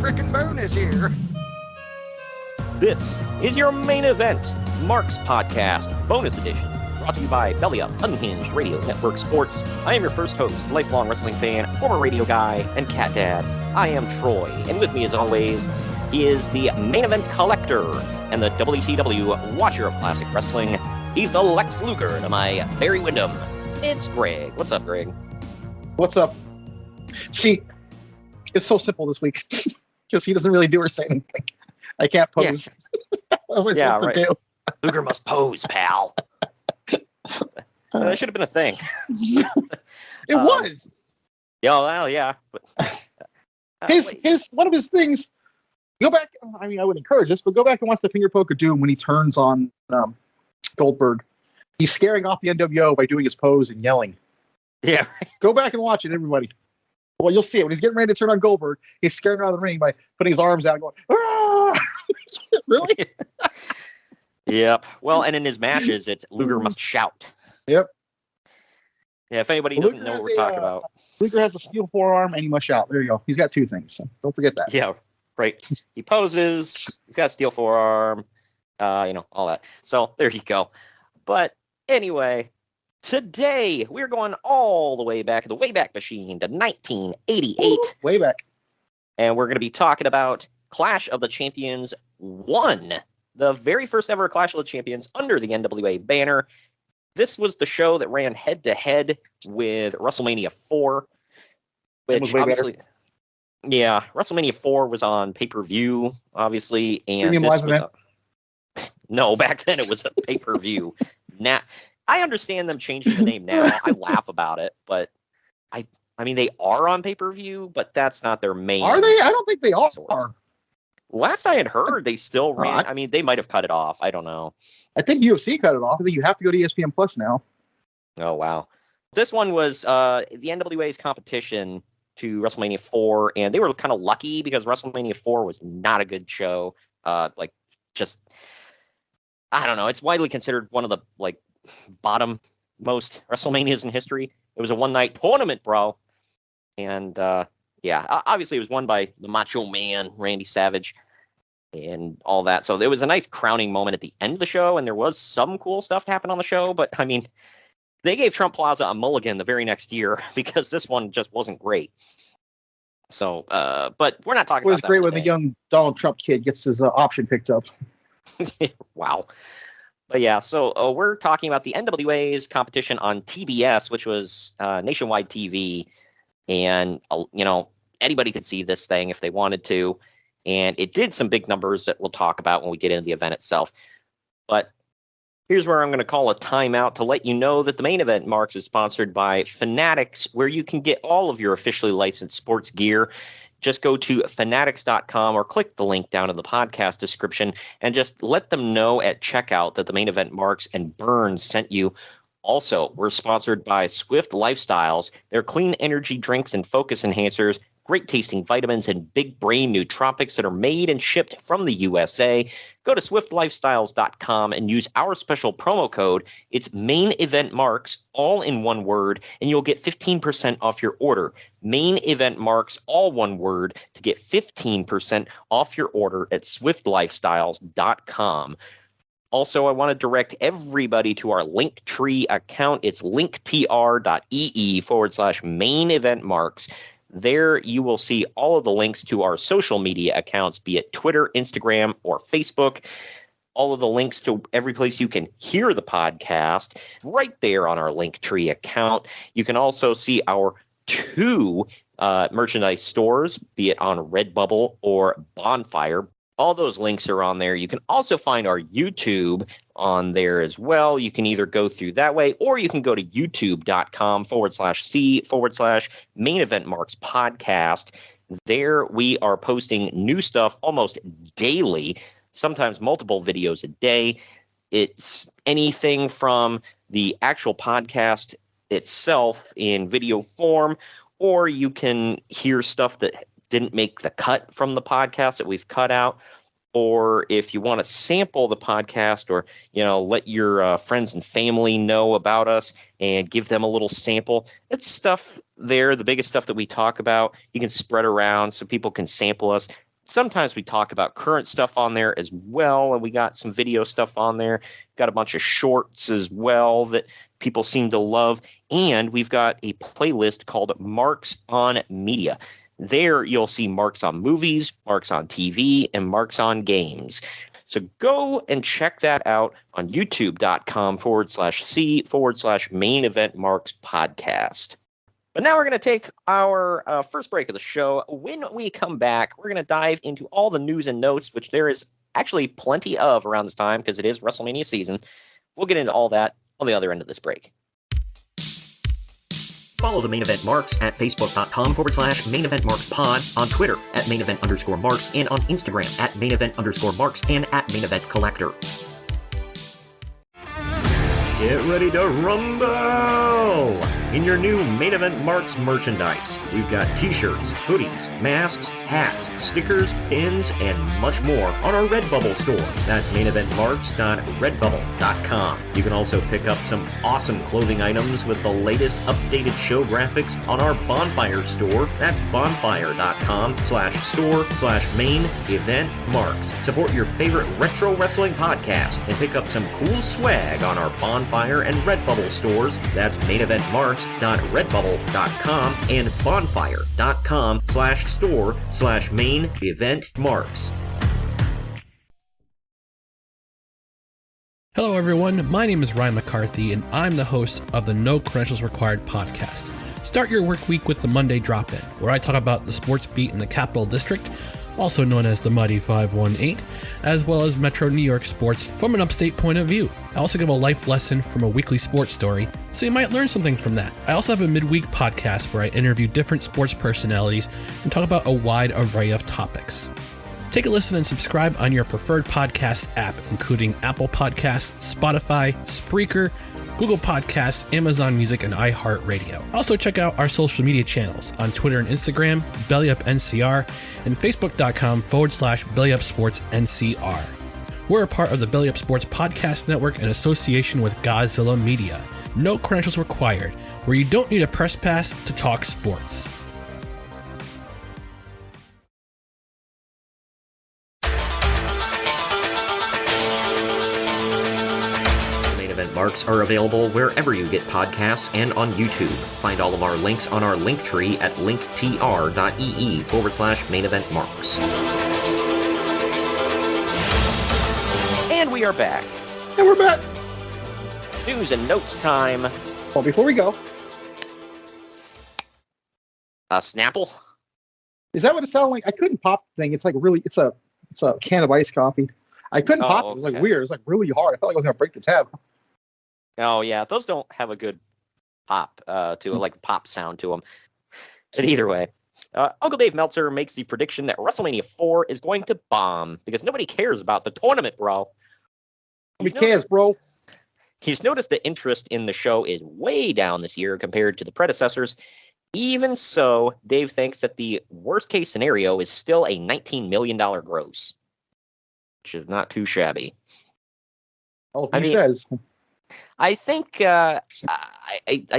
frickin' bonus here. This is your main event, Mark's Podcast, bonus edition, brought to you by Belly Up, Unhinged Radio Network Sports. I am your first host, lifelong wrestling fan, former radio guy, and cat dad. I am Troy, and with me as always, he is the main event collector and the WCW watcher of classic wrestling. He's the Lex Luger to my Barry Windham. It's Greg. What's up, Greg? What's up? See, it's so simple this week because he doesn't really do or say anything. I can't pose. Yeah, what am I supposed to do? Luger must pose, pal. That should have been a thing. It was. Yeah, well, yeah. But, his one of his things. Go back. I mean, I would encourage this, but go back and watch the finger poke of doom when he turns on Goldberg. He's scaring off the NWO by doing his pose and yelling. Yeah. Go back and watch it, everybody. Well, you'll see it when he's getting ready to turn on Goldberg. He's scaring him out of the ring by putting his arms out, and going, "Ah!" Really? Yep. Well, and in his matches, it's Luger must shout. Yep. Yeah, if anybody doesn't know what we're talking about. Luger has a steel forearm and he must shout. There you go. He's got two things, so don't forget that. Yeah, right. He poses, he's got a steel forearm, all that. So there you go. But anyway, today we're going all the way back in the Wayback Machine to 1988. Ooh, way back. And we're going to be talking about Clash of the Champions 1. The very first ever Clash of the Champions under the NWA banner. This was the show that ran head-to-head with WrestleMania 4, which obviously, yeah, WrestleMania 4 was on pay-per-view, obviously, and this was no, back then it was a pay-per-view. Now, I understand them changing the name now. I laugh about it, but I mean, they are on pay-per-view, but that's not their main. Are they? I don't think they are. Last I had heard, they still ran. I mean, they might have cut it off. I don't know. I think UFC cut it off. I think you have to go to ESPN Plus now. Oh, wow. This one was the NWA's competition to WrestleMania 4, and they were kind of lucky because WrestleMania 4 was not a good show. I don't know. It's widely considered one of the, bottom most WrestleManias in history. It was a one-night tournament, bro. And, obviously it was won by the Macho Man, Randy Savage, and all that. So there was a nice crowning moment at the end of the show, and there was some cool stuff to happen on the show. But, I mean, they gave Trump Plaza a mulligan the very next year because this one just wasn't great. So, but we're not talking about that. It was great when the young Donald Trump kid gets his option picked up. Wow. But yeah, so we're talking about the NWA's competition on TBS, which was nationwide TV. And, anybody could see this thing if they wanted to. And it did some big numbers that we'll talk about when we get into the event itself. But here's where I'm going to call a timeout to let you know that the main event, Marks, is sponsored by Fanatics, where you can get all of your officially licensed sports gear. Just go to fanatics.com or click the link down in the podcast description and just let them know at checkout that the main event, Marks and Burns, sent you. Also, we're sponsored by Swift Lifestyles. Their clean energy drinks and focus enhancers, great tasting vitamins, and big brain nootropics that are made and shipped from the USA. Go to swiftlifestyles.com and use our special promo code. It's Main Event Marks, all in one word, and you'll get 15% off your order. Main Event Marks, all one word, to get 15% off your order at swiftlifestyles.com. Also, I want to direct everybody to our Linktree account. It's linktr.ee/main event marks. There you will see all of the links to our social media accounts, be it Twitter, Instagram, or Facebook. All of the links to every place you can hear the podcast right there on our Linktree account. You can also see our two merchandise stores, be it on Redbubble or Bonfire. All those links are on there. You can also find our YouTube on there as well. You can either go through that way, or you can go to youtube.com/C/main event marks podcast. There we are posting new stuff almost daily, sometimes multiple videos a day. It's anything from the actual podcast itself in video form, or you can hear stuff that didn't make the cut from the podcast that we've cut out. Or if you want to sample the podcast, or, let your friends and family know about us and give them a little sample, it's stuff there, the biggest stuff that we talk about, you can spread around so people can sample us. sometimes we talk about current stuff on there as well, and we got some video stuff on there. Got a bunch of shorts as well that people seem to love, and we've got a playlist called Marks on Media. There you'll see marks on movies, marks on TV, and marks on games. So go and check that out on youtube.com/C/main event marks podcast. But now we're going to take our first break of the show. When we come back, we're going to dive into all the news and notes, which there is actually plenty of around this time because it is WrestleMania season. We'll get into all that on the other end of this break. Follow the Main Event Marks at facebook.com/main event marks pod, on Twitter at main event _marks, and on Instagram at main event _marks and at main event collector. Get ready to rumble in your new Main Event Marks merchandise. We've got t-shirts, hoodies, masks, hats, stickers, pins, and much more on our Redbubble store. That's maineventmarks.redbubble.com. You can also pick up some awesome clothing items with the latest updated show graphics on our Bonfire store. That's bonfire.com/store/main event marks. Support your favorite retro wrestling podcast and pick up some cool swag on our Bonfire and Redbubble stores. That's maineventmarks.redbubble.com and bonfire.com/store/main event marks. Hello, everyone. My name is Ryan McCarthy, and I'm the host of the No Credentials Required podcast. Start your work week with the Monday Drop-In, where I talk about the sports beat in the Capital District, also known as the Mighty 518, as well as Metro New York sports from an upstate point of view. I also give a life lesson from a weekly sports story, so you might learn something from that. I also have a midweek podcast where I interview different sports personalities and talk about a wide array of topics. Take a listen and subscribe on your preferred podcast app, including Apple Podcasts, Spotify, Spreaker, Google Podcasts, Amazon Music, and iHeartRadio. Also check out our social media channels on Twitter and Instagram, BellyUpNCR, and Facebook.com/BellyUpSportsNCR. We're a part of the Belly Up Sports Podcast Network in association with Godzilla Media. No credentials required, where you don't need a press pass to talk sports. Marks are available wherever you get podcasts and on YouTube. Find all of our links on our link tree at linktr.ee/main event marks. And we are back. And we're back. News and notes time. Well, before we go, Snapple? is that what it sounded like? I couldn't pop the thing. It's like really, it's a can of iced coffee. I couldn't pop it. It was like weird. It was like really hard. I felt like I was going to break the tab. Oh, yeah. Those don't have a good pop like pop sound to them. But either way, Uncle Dave Meltzer makes the prediction that WrestleMania 4 is going to bomb because nobody cares about the tournament, bro. Nobody cares, bro. He's noticed the interest in the show is way down this year compared to the predecessors. Even so, Dave thinks that the worst case scenario is still a $19 million gross, which is not too shabby. Oh, he says. I think I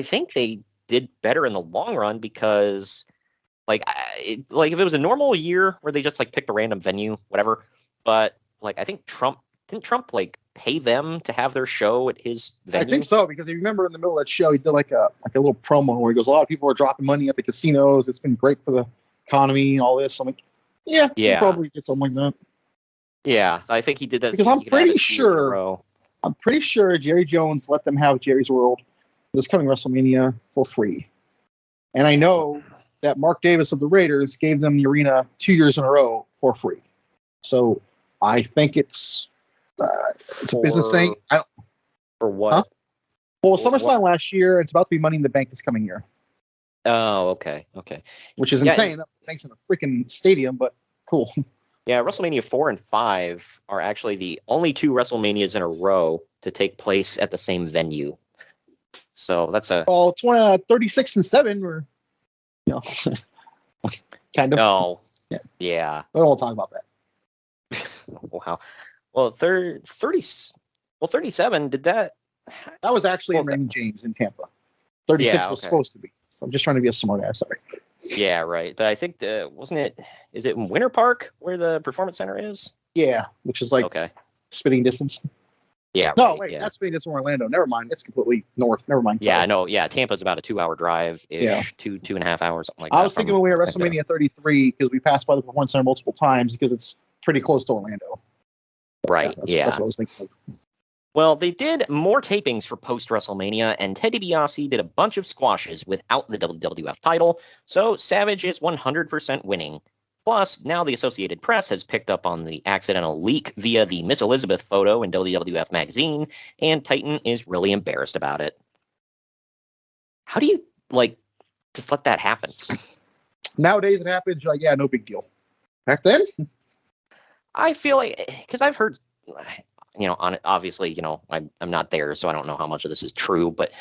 think they did better in the long run because, if it was a normal year where they just picked a random venue, whatever. But I think Trump pay them to have their show at his venue. I think so because if you remember in the middle of that show, he did a little promo where he goes, "A lot of people are dropping money at the casinos. It's been great for the economy and all this." I'm like, yeah, he probably did something like that. Yeah, I think he did that because I'm pretty sure Jerry Jones let them have Jerry's World this coming WrestleMania for free. And I know that Mark Davis of the Raiders gave them the arena 2 years in a row for free. So I think it's a business thing. For what? Huh? Well, SummerSlam last year. It's about to be Money in the Bank this coming year. Oh, okay. Which is insane. That Bank's in a freaking stadium, but cool. Yeah, WrestleMania 4 and 5 are actually the only two WrestleManias in a row to take place at the same venue. So that's 36 and 7 were, kind of. Oh, yeah. We won't talk about that. Wow. Well, 37, did that? That was actually in Raymond James in Tampa. 36 was supposed to be. So I'm just trying to be a smart ass. Sorry. Yeah, right. But I think is it in Winter Park where the Performance Center is? Yeah, which is like Okay. spitting distance. Yeah. No, right, wait, yeah. that's spitting distance from Orlando. Never mind. It's completely north. Never mind. Yeah, I know. Yeah, Tampa's about a 2-hour drive ish, Yeah. 2.5 hours, something like that. I was thinking when we were at WrestleMania 33 because we passed by the Performance Center multiple times because it's pretty close to Orlando. Right. That's what I was thinking of. Well, they did more tapings for post-WrestleMania, and Ted DiBiase did a bunch of squashes without the WWF title, so Savage is 100% winning. Plus, now the Associated Press has picked up on the accidental leak via the Miss Elizabeth photo in WWF magazine, and Titan is really embarrassed about it. How do you, just let that happen? Nowadays it happens, like, yeah, no big deal. Back then? I feel like, because I've heard, obviously, I'm not there, so I don't know how much of this is true, but,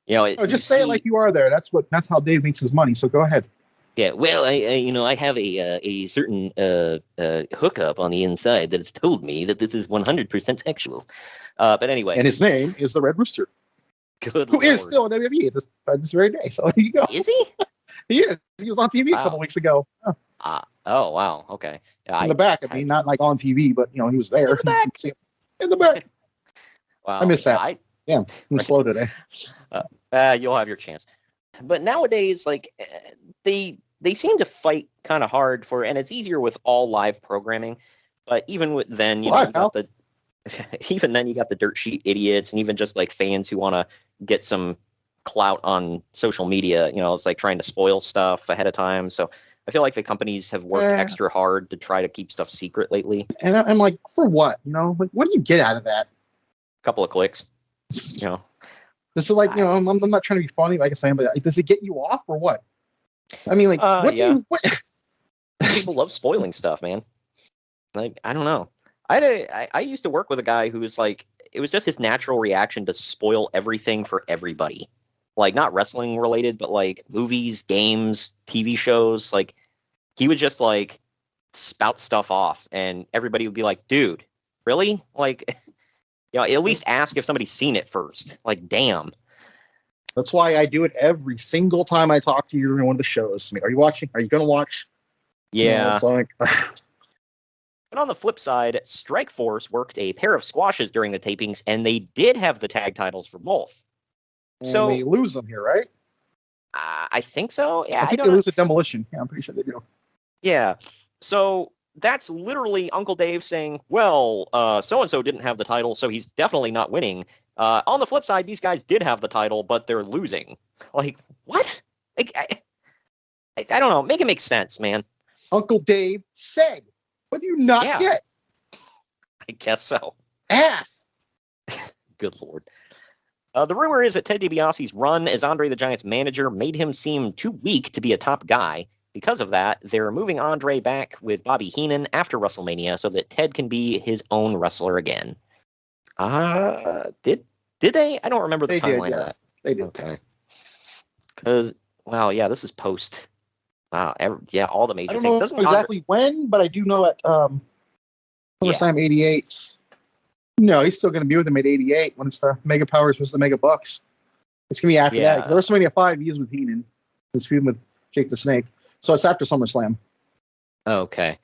just say it like you are there. That's how Dave makes his money, so go ahead. Yeah, well, I have a certain hookup on the inside that has told me that this is 100% factual. But anyway. And his name is the Red Rooster. Good Who Lord. is still in WWE this very day. So there you go. Is he? He is. He was on TV a couple weeks ago. Oh, wow. Okay. In the back. I mean, not like on TV, but, he was there. In the back. In the back. Wow. I miss that. I'm slow today. You'll have your chance. But nowadays, they seem to fight kind of hard for, and it's easier with all live programming. But even with then, you got the dirt sheet idiots, and even just like fans who want to get some clout on social media. It's like trying to spoil stuff ahead of time. So I feel like the companies have worked extra hard to try to keep stuff secret lately. And I'm like, for what? What do you get out of that? A couple of clicks. This is like, I'm not trying to be funny, like I say, but does it get you off or what? I mean, what? People love spoiling stuff, man. Like, I don't know. I used to work with a guy who was like, it was just his natural reaction to spoil everything for everybody. Like, not wrestling related, but like movies, games, TV shows. Like, he would just like spout stuff off, and everybody would be like, dude, really? Like, at least ask if somebody's seen it first. Like, damn. That's why I do it every single time I talk to you during one of the shows. I mean, are you watching? Are you going to watch? Yeah. It's like... But on the flip side, Strikeforce worked a pair of squashes during the tapings, and they did have the tag titles for both. And they lose them here, right? I think so. Yeah, I think they lose at Demolition. Yeah, I'm pretty sure they do. Yeah. So that's literally Uncle Dave saying, well, so-and-so didn't have the title, so he's definitely not winning. On the flip side, these guys did have the title, but they're losing. Like, what? Like, I don't know. Make it make sense, man. Uncle Dave said, what do you not get? I guess so. Ass. Good Lord. The rumor is that Ted DiBiase's run as Andre the Giant's manager made him seem too weak to be a top guy. Because of that, they're moving Andre back with Bobby Heenan after WrestleMania so that Ted can be his own wrestler again. Did they? I don't remember the timeline of that. They did. Okay. Because, this is post. Wow. All the major things. I don't know exactly when, but I do know at SummerSlam 88. No, he's still going to be with him at 88 when it's the Mega Powers versus the Mega Bucks. It's going to be after that. Because WrestleMania 5, he is with Heenan. He's feuding with Jake the Snake. So it's after SummerSlam. Okay.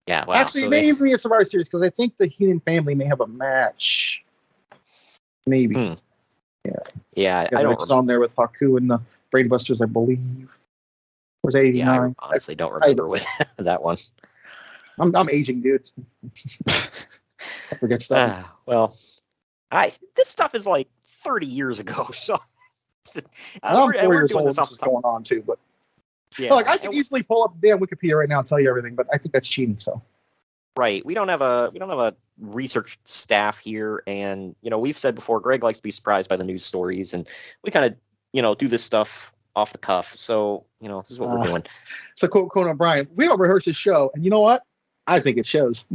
Yeah, wow. Actually, maybe it's Survivor Series because I think the Heenan family may have a match. Maybe. Yeah. Yeah, I don't remember. On there with Haku and the Brainbusters, I believe. Or was it 89? Yeah, I honestly don't remember with that one. I'm aging, dude. I forget stuff. This stuff is like 30 years ago, so I'm 4 years old. This is going on too, but I can easily pull up damn Wikipedia right now and tell you everything, but I think that's cheating. So, right, we don't have a research staff here, and we've said before, Greg likes to be surprised by the news stories, and we kind of do this stuff off the cuff. So this is what we're doing. So quote Conan O'Brien, we don't rehearse this show, and you know what? I think it shows.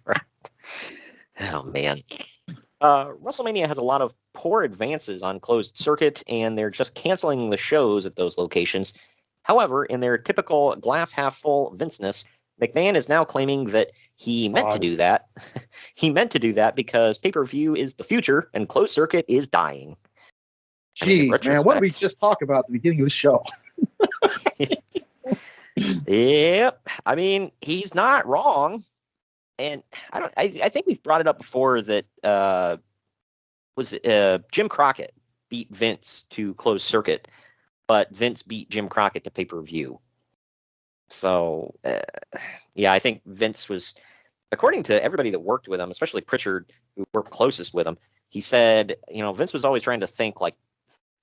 Right. Oh man. WrestleMania has a lot of poor advances on closed circuit, and they're just canceling the shows at those locations. However, in their typical glass half full Vinceness, McMahon is now claiming that he meant to do that. He meant to do that because pay-per-view is the future and closed circuit is dying. Jeez, man, what did we just talk about at the beginning of the show? Yep. I mean, he's not wrong. And I think we've brought it up before that Jim Crockett beat Vince to closed circuit, but Vince beat Jim Crockett to pay-per-view. So, yeah, I think Vince was, according to everybody that worked with him, especially Pritchard, who worked closest with him, he said, Vince was always trying to think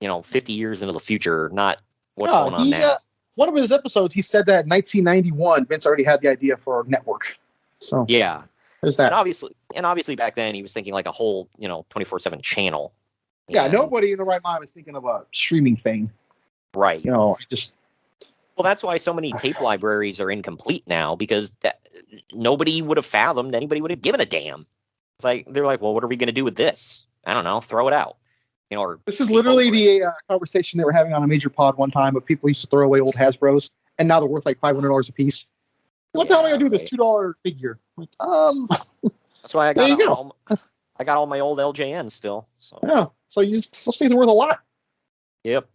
50 years into the future, not what's going on now. One of his episodes, he said that in 1991, Vince already had the idea for a network. So yeah, there's that. And obviously back then he was thinking like a whole 24/7 channel. Yeah, nobody in the right mind was thinking of a streaming thing. Right. Well, that's why so many tape libraries are incomplete now, because nobody would have fathomed anybody would have given a damn. It's like they're like, well, what are we going to do with this? I don't know. Throw it out. Or this is literally the conversation they were having on a major pod one time of people used to throw away old Hasbros, and now they're worth like $500 a piece. What the hell am I gonna do with this $2 figure? Like, that's why I got all my old LJNs still. So yeah, so those things are worth a lot. Yep.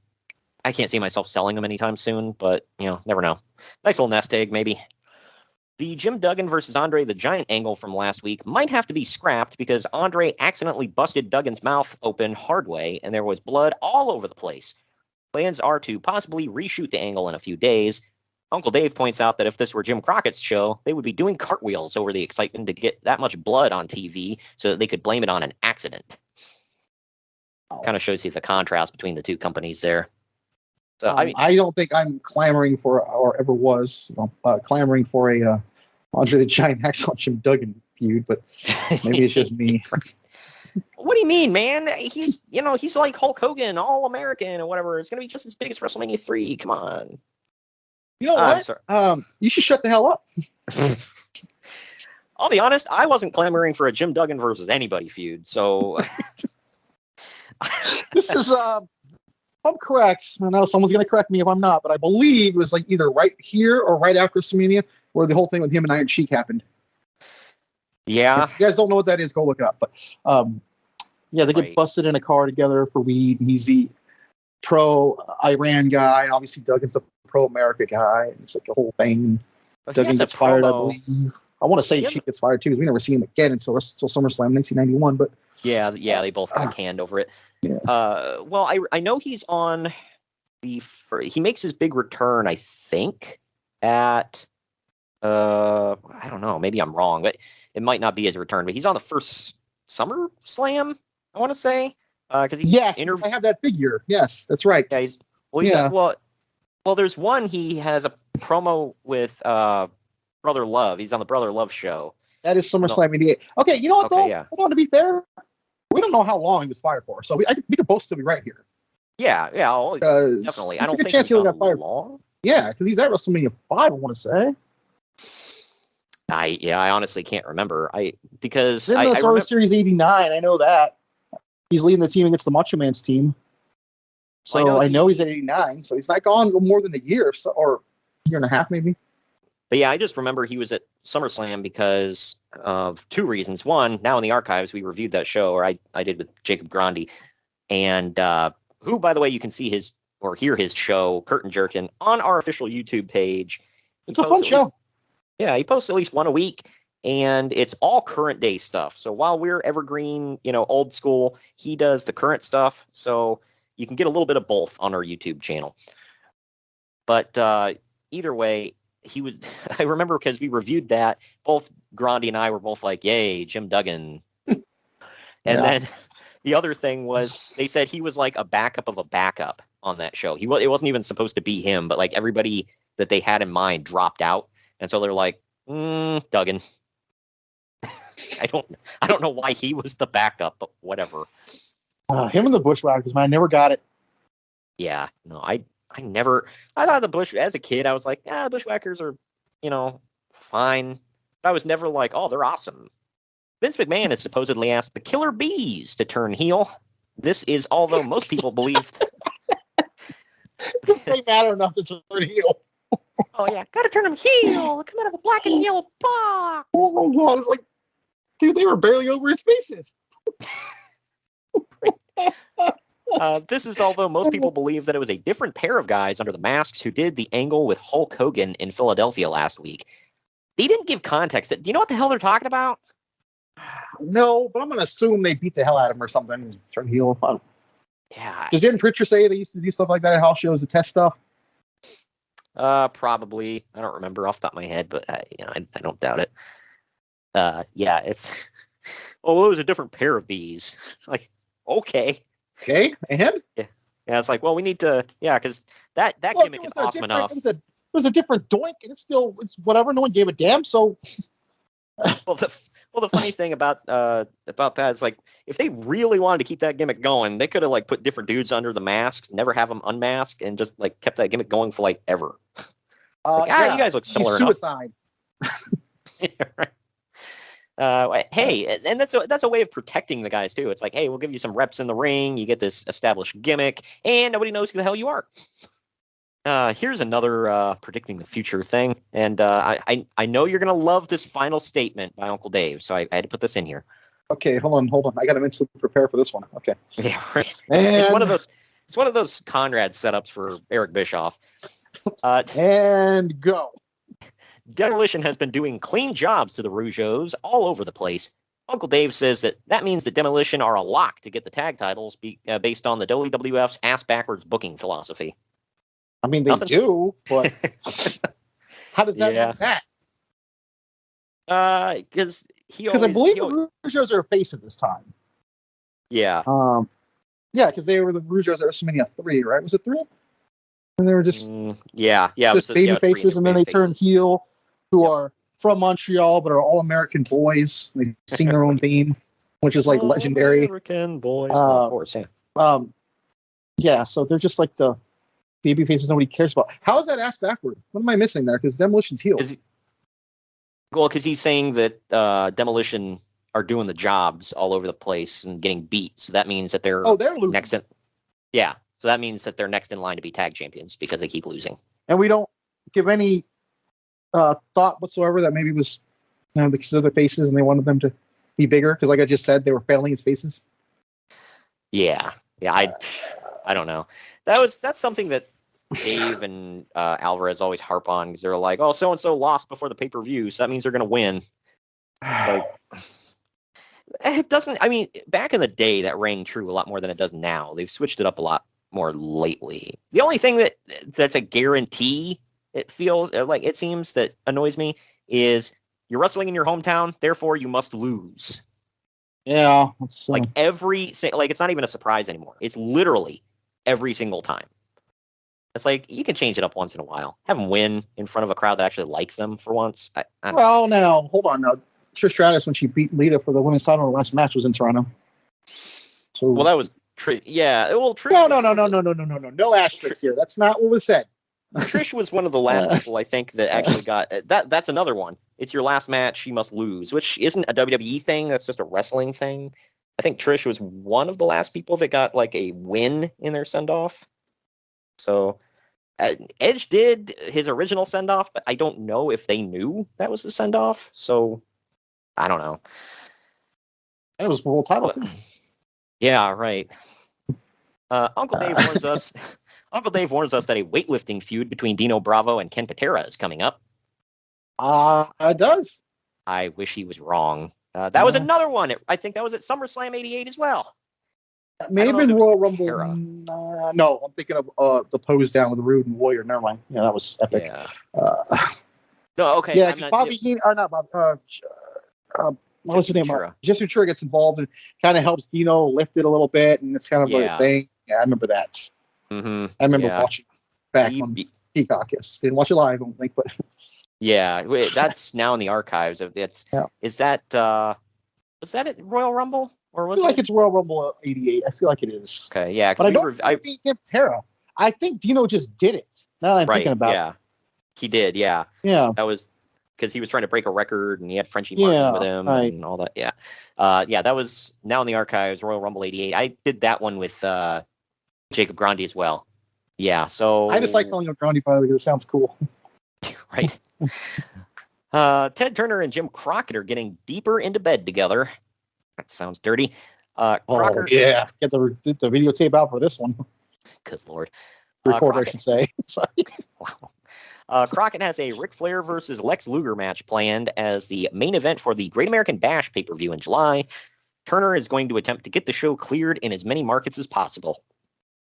I can't see myself selling them anytime soon, but never know. Nice little nest egg, maybe. The Jim Duggan versus Andre the Giant angle from last week might have to be scrapped because Andre accidentally busted Duggan's mouth open hard way, and there was blood all over the place. Plans are to possibly reshoot the angle in a few days. Uncle Dave points out that if this were Jim Crockett's show, they would be doing cartwheels over the excitement to get that much blood on TV so that they could blame it on an accident. Kind of shows you the contrast between the two companies there. So I don't think I'm clamoring for, or ever was, clamoring for a Andre the Giant Hacksaw Jim Duggan feud, but maybe it's just me. What do you mean, man? He's he's like Hulk Hogan, All American or whatever. It's gonna be just as big as WrestleMania 3. Come on. You know what? You should shut the hell up. I'll be honest, I wasn't clamoring for a Jim Duggan versus anybody feud, so this is I'm correct. I know someone's going to correct me if I'm not, but I believe it was like either right here or right after WrestleMania where the whole thing with him and Iron Sheik happened. Yeah. If you guys don't know what that is, go look it up. But yeah, they get busted in a car together for weed, and he's the pro-Iran guy. Obviously, Duggan's the pro-America guy. And it's like the whole thing. Duggan gets fired, I believe. I want to say Sheik gets fired too, because we never see him again until SummerSlam 1991. But yeah, they both got canned over it. Yeah. Well, I know he's on he makes his big return, I think, at I don't know, maybe I'm wrong, but it might not be his return, but he's on the first SummerSlam, I want to say, because I have that figure. Yes, that's right. Yeah, well, there's one he has a promo with Brother Love. He's on the Brother Love show. That is SummerSlam 88. Okay, you know what though? Yeah. Hold on, to be fair, we don't know how long he was fired for, so we could both still be right here. Yeah, definitely. I don't think chance he got fired long. Yeah, because he's at WrestleMania 5, I want to say. I honestly can't remember. Because in the Survivor Series 89, I know that he's leading the team against the Macho Man's team. So I know he's at 89, so he's not gone more than a year or a year and a half, maybe. But yeah, I just remember he was at SummerSlam because of two reasons. One, now in the archives, we reviewed that show, or I did with Jacob Grandi, and who, by the way, you can see his or hear his show, Curtain Jerkin, on our official YouTube page. It's a fun show. He posts at least one a week, and it's all current day stuff. So while we're evergreen, old school, he does the current stuff. So you can get a little bit of both on our YouTube channel. But either way, I remember because we reviewed that, both Grandi and I were both like, yay, Jim Duggan. And then the other thing was they said he was like a backup of a backup on that show. It wasn't even supposed to be him, but like everybody that they had in mind dropped out. And so they're like, Duggan. I don't know why he was the backup, but whatever. Him and the Bushwhackers, man, I never got it. Yeah, no, I thought as a kid, I was like, the Bushwhackers are, fine. But I was never like, oh, they're awesome. Vince McMahon has supposedly asked the Killer Bees to turn heel. This is although most people believed. They matter enough to turn heel. Oh, yeah. Got to turn them heel. Come out of a black and yellow box. Oh, my God. It's like, dude, they were barely over his faces. This is although most people believe that it was a different pair of guys under the masks who did the angle with Hulk Hogan in Philadelphia last week. They didn't give context. Do you know what the hell they're talking about? No, but I'm going to assume they beat the hell out of him or something. Turn heel. Yeah. Didn't Pritchard say they used to do stuff like that at house shows to test stuff? Probably. I don't remember off the top of my head, but I don't doubt it. Yeah, it's. Oh, it was a different pair of these. Like, okay. Okay, and? Yeah, it's like, well, we need to, because that gimmick is awesome enough. It was a different doink, and it's whatever. No one gave a damn. So, well, the funny thing about that is, like, if they really wanted to keep that gimmick going, they could have like put different dudes under the masks, never have them unmasked, and just like kept that gimmick going for like ever. You guys look similar enough. Suicide. Yeah, right. Hey, and that's a way of protecting the guys too. It's like, hey, we'll give you some reps in the ring. You get this established gimmick, and nobody knows who the hell you are. Here's another predicting the future thing, and I know you're gonna love this final statement by Uncle Dave, so I had to put this in here. Okay, hold on. I got to mentally prepare for this one. Okay. Yeah, right. It's one of those. It's one of those Conrad setups for Eric Bischoff. And go. Demolition has been doing clean jobs to the Rougeaus all over the place. Uncle Dave says that means that Demolition are a lock to get the tag titles based on the WWF's ass-backwards booking philosophy. I mean, they do, but how does that work back? Because I believe the Rougeaus are a face at this time. Yeah. Because they were the Rougeaus at WrestleMania 3, right? Was it 3? And they were just just baby faces, and then they turned heel, who are from Montreal but are all American boys. They sing their own theme, which is like legendary. American boys, of course. Yeah. So they're just like the baby faces nobody cares about. How is that ass backward? What am I missing there? Because Demolition's heel. Because he's saying that Demolition are doing the jobs all over the place and getting beat. So that means that they're losing. next in. Yeah. So that means that they're next in line to be tag champions because they keep losing. And we don't give any thought whatsoever that maybe it was because of their faces and they wanted them to be bigger. Because like I just said, they were failing as faces. Yeah. I don't know. That's something that Dave and Alvarez always harp on because they're like, oh, so-and-so lost before the pay-per-view, so that means they're going to win. Like, it doesn't, I mean, back in the day, that rang true a lot more than it does now. They've switched it up a lot more lately. The only thing that's a guarantee, it seems that annoys me, is you're wrestling in your hometown, therefore you must lose. Yeah. It's not even a surprise anymore. It's literally every single time. It's like, you can change it up once in a while. Have them win in front of a crowd that actually likes them for once. Now, hold on now. Trish Stratus, when she beat Lita for the women's title, the last match was in Toronto. So, that was Trish. Yeah, well, Trish. No. No asterisks here. That's not what was said. Trish was one of the last people I think that actually got that. That's another one. It's your last match, you must lose, which isn't a WWE thing. That's just a wrestling thing. I think Trish was one of the last people that got like a win in their send off. So Edge did his original send off, but I don't know if they knew that was the send off. So I don't know. It was world title too. Yeah, right. Uncle Dave warns us. Uncle Dave warns us that a weightlifting feud between Dino Bravo and Ken Patera is coming up. It does. I wish he was wrong. That was another one. I think that was at SummerSlam '88 as well. May have been Royal Rumble. No, I'm thinking of the pose down with the Rude and Warrior. Never mind. Yeah, that was epic. Yeah. No, okay. Yeah, because Bobby Heenan, or not Bob. What was his name? Jesse Ventura gets involved and kind of helps Dino lift it a little bit, and it's kind of a thing. Yeah, I remember that. Mm-hmm. I remember watching back on Peacock. Yes, didn't watch it live, I don't think, but yeah, that's now in the archives. Is that was that at Royal Rumble or was I feel like it's Royal Rumble '88? I feel like it is. Okay, yeah, but I don't think Patera. I think Dino just did it. Now that I'm thinking about it. He did. Yeah, that was because he was trying to break a record and he had Frenchie Martin with him and all that. Yeah, that was now in the archives. Royal Rumble '88. I did that one with Jacob Grandi as well. Yeah, so I just like calling him Grandi by the way because it sounds cool. Right. Ted Turner and Jim Crockett are getting deeper into bed together. That sounds dirty. Crocker, yeah. Get the videotape out for this one. Good Lord. Recorder, I should say. Sorry. Wow. Crockett has a Ric Flair versus Lex Luger match planned as the main event for the Great American Bash pay-per-view in July. Turner is going to attempt to get the show cleared in as many markets as possible.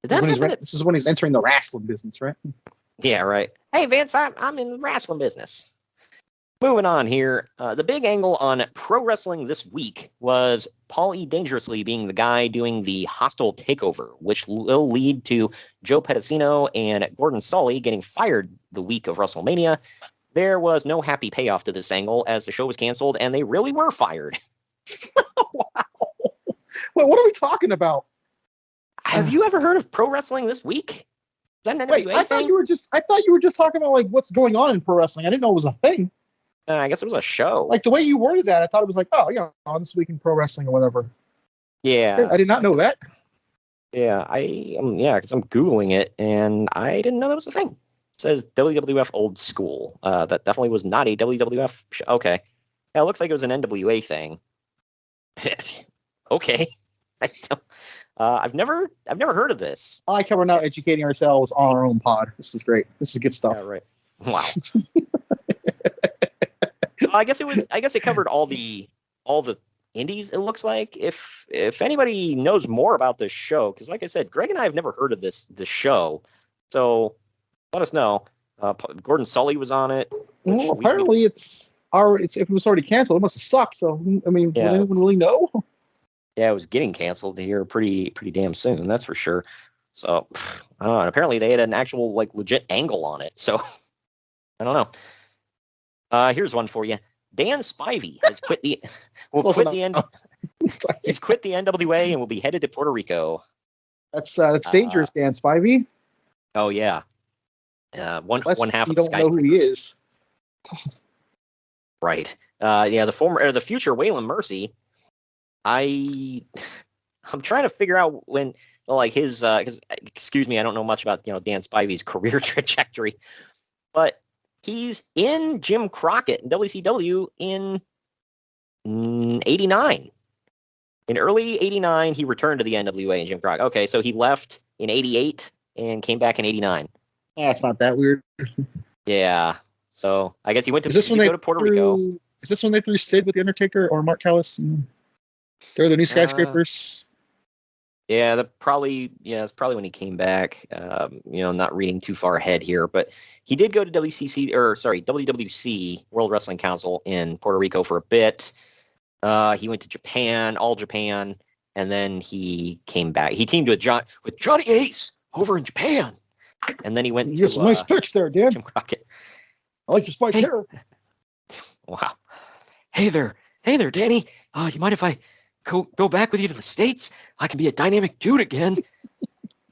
This is when he's entering the wrestling business, right? Yeah, right. Hey, Vince, I'm in the wrestling business. Moving on here. The big angle on pro wrestling this week was Paul E. Dangerously being the guy doing the hostile takeover, which will lead to Joe Pedicino and Gordon Sully getting fired the week of WrestleMania. There was no happy payoff to this angle as the show was canceled and they really were fired. Wow. Wait, what are we talking about? Have you ever heard of pro wrestling this week? Is that an NWA Wait, I thought you were just talking about like what's going on in pro wrestling. I didn't know it was a thing. I guess it was a show. Like the way you worded that, I thought it was like, oh, yeah, on This Week in Pro Wrestling or whatever. Yeah. I did not know that. Yeah, because I'm Googling it, and I didn't know that was a thing. It says WWF Old School. That definitely was not a WWF show. Okay. Yeah, it looks like it was an NWA thing. Okay. I've never heard of this. I like how we're now educating ourselves on our own pod. This is great. This is good stuff. Yeah, right. Wow. I guess it covered all the indies. It looks like if anybody knows more about this show, because like I said, Greg and I have never heard of this show, so let us know. Gordon Sully was on it. Well, apparently if it was already canceled, it must have sucked. So I mean, yeah. Would anyone really know? Yeah, it was getting canceled here pretty damn soon. That's for sure. So I don't know. Apparently they had an actual like legit angle on it. So I don't know. Here's one for you. Dan Spivey has quit the He's quit the NWA and will be headed to Puerto Rico. That's dangerous, Dan Spivey. Oh yeah. One half of the Skyscrapers. Don't know who he is. Right. The future Waylon Mercy. I'm trying to figure out when like his because excuse me, I don't know much about Dan Spivey's career trajectory, but he's in Jim Crockett in WCW in 89. In early 89, he returned to the NWA in Jim Crockett. Okay, so he left in 88 and came back in 89. Yeah, it's not that weird. Yeah. So I guess he went to go to Puerto Rico. Is this when they threw Sid with The Undertaker or Mark Callis? They were the new Skyscrapers. Yeah, it's probably when he came back. Not reading too far ahead here, but he did go to WWC, World Wrestling Council in Puerto Rico for a bit. He went to Japan, All Japan, and then he came back. He teamed with Johnny Ace over in Japan, and then he went to some nice picks there, Dan. Jim Crockett. I like your spiked hair. Wow. Hey there, Danny. You mind if I go back with you to the States? I can be a dynamic dude again.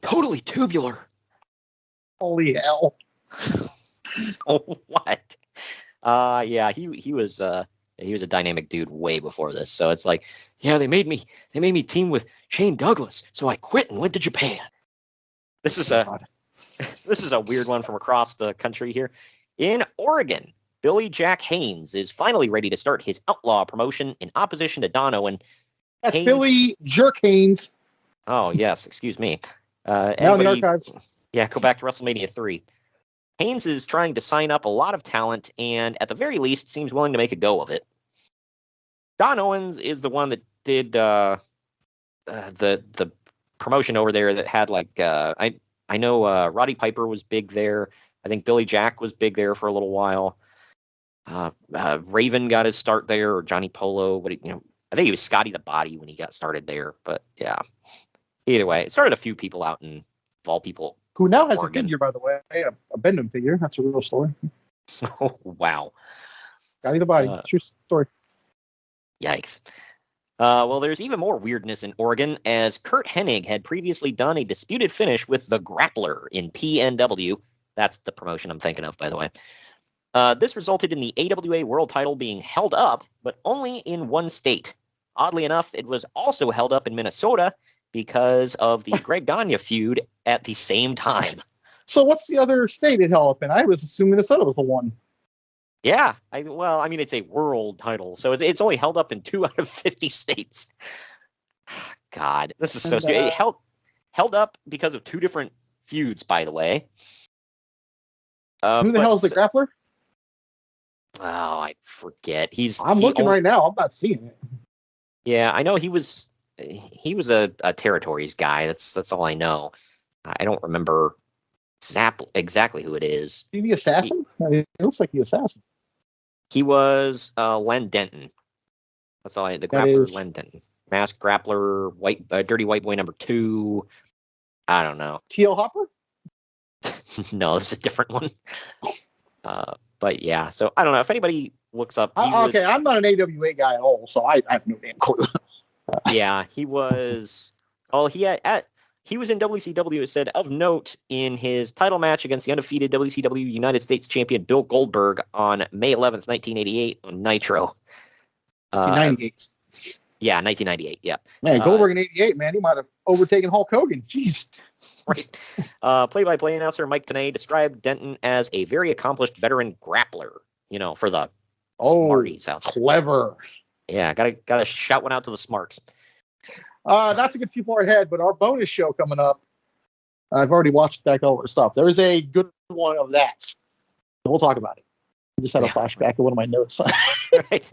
Totally tubular. Holy hell. Oh, what? Yeah, he was a dynamic dude way before this. So it's like, yeah, they made me team with Shane Douglas, so I quit and went to Japan. This is a weird one from across the country here. In Oregon, Billy Jack Haynes is finally ready to start his outlaw promotion in opposition to Don Owen. That's Haynes. Billy Jerk Haynes. Oh, yes. Excuse me. Now in the archives. Yeah, go back to WrestleMania 3. Haynes is trying to sign up a lot of talent and, at the very least, seems willing to make a go of it. Don Owens is the one that did the promotion over there that had, like, I know Roddy Piper was big there. I think Billy Jack was big there for a little while. Raven got his start there, or Johnny Polo, but I think he was Scotty the Body when he got started there. But yeah, either way, it started a few people out in all people. Who now has Oregon. A figure, by the way, a Windham figure. That's a real story. Oh, wow. Scotty the Body. True story. Yikes. Well, there's even more weirdness in Oregon, as Kurt Hennig had previously done a disputed finish with the Grappler in PNW. That's the promotion I'm thinking of, by the way. This resulted in the AWA World title being held up, but only in one state. Oddly enough, it was also held up in Minnesota because of the Greg Gagne feud at the same time. So what's the other state it held up in? I was assuming Minnesota was the one. Yeah. It's a world title, so it's only held up in 2 out of 50 states. God, this is so stupid. It held up because of two different feuds, by the way. Who the hell is the grappler? Oh, I forget. I'm looking right now. I'm not seeing it. Yeah, I know he was a territories guy. That's all I know. I don't remember exactly who it is. Is he the assassin? It looks like the assassin. He was Len Denton. That's all the grappler, Len Denton. Masked grappler, dirty white boy number 2. I don't know. T.L. Hopper? No, it's a different one. But yeah, so I don't know if anybody looks up. Okay, I'm not an AWA guy at all, so I have no damn clue. Yeah, he was. Oh, he was in WCW. It said of note in his title match against the undefeated WCW United States champion Bill Goldberg on May 11th, 1988 on Nitro. 1998. Yeah, 1998. Yeah. Man, Goldberg in '88. Man, he might have overtaken Hulk Hogan. Jeez. Right. Play-by-play announcer Mike Tenay described Denton as a very accomplished veteran grappler. For the smarties out there. Clever. Yeah, gotta shout one out to the smarts. Not to get too far ahead, but our bonus show coming up. I've already watched back all our stuff. There is a good one of that. We'll talk about it. I just had a flashback of one of my notes. Right.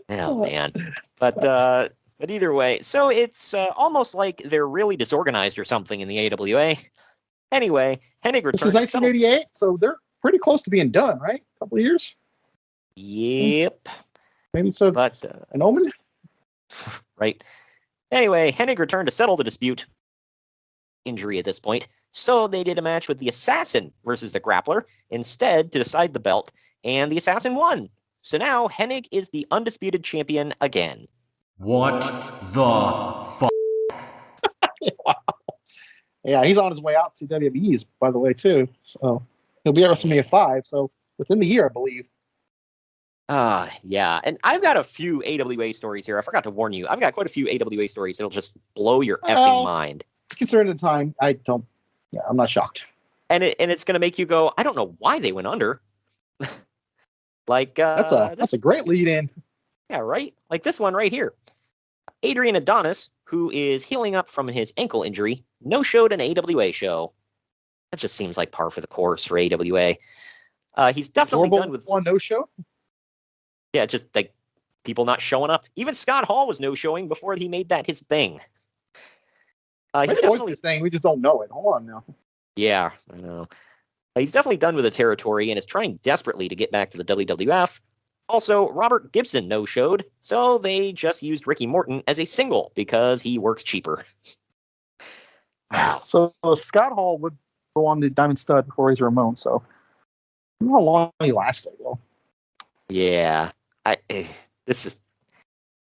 Oh man, but either way, so it's almost like they're really disorganized or something in the AWA. Anyway, Hennig returns. This is 1988, so they're pretty close to being done, right? A couple of years. Yep. Maybe so. But an omen. Right. Anyway, Hennig returned to settle the dispute. Injury at this point, so they did a match with the Assassin versus the Grappler instead to decide the belt, and the Assassin won. So now Hennig is the undisputed champion again. What the fuck? Wow. Yeah, he's on his way out to WWE's, by the way, too. So he'll be at WrestleMania 5, so within the year, I believe. Yeah. And I've got a few AWA stories here. I forgot to warn you. I've got quite a few AWA stories that'll just blow your effing mind. Considering the time, I'm not shocked. And it's going to make you go, I don't know why they went under. Like that's a great lead in. Yeah, right? Like this one right here. Adrian Adonis, who is healing up from his ankle injury, no-showed an AWA show. That just seems like par for the course for AWA. He's definitely done with one no-show. Yeah, just like people not showing up. Even Scott Hall was no-showing before he made that his thing. He's definitely thing. We just don't know it. Hold on now. Yeah, I know. He's definitely done with the territory and is trying desperately to get back to the WWF. Also, Robert Gibson no-showed, so they just used Ricky Morton as a single because he works cheaper. So Scott Hall would go on to Diamond Stud before he's Ramon, so I don't know how long he lasted. Well. Yeah, this is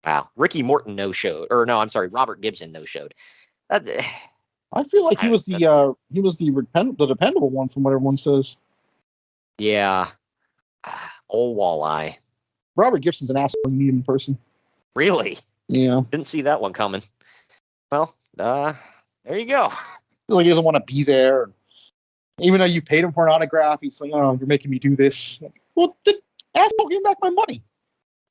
wow. Ricky Morton no-showed, or no, I'm sorry, Robert Gibson no-showed. I feel like he was the dependable one from what everyone says. Yeah, old Walleye. Robert Gibson's an asshole. You meet him in person. Really? Yeah. Didn't see that one coming. Well, there you go. I feel like he doesn't want to be there. Even though you paid him for an autograph, he's like, "Oh, you're making me do this." Well, the asshole gave me back my money.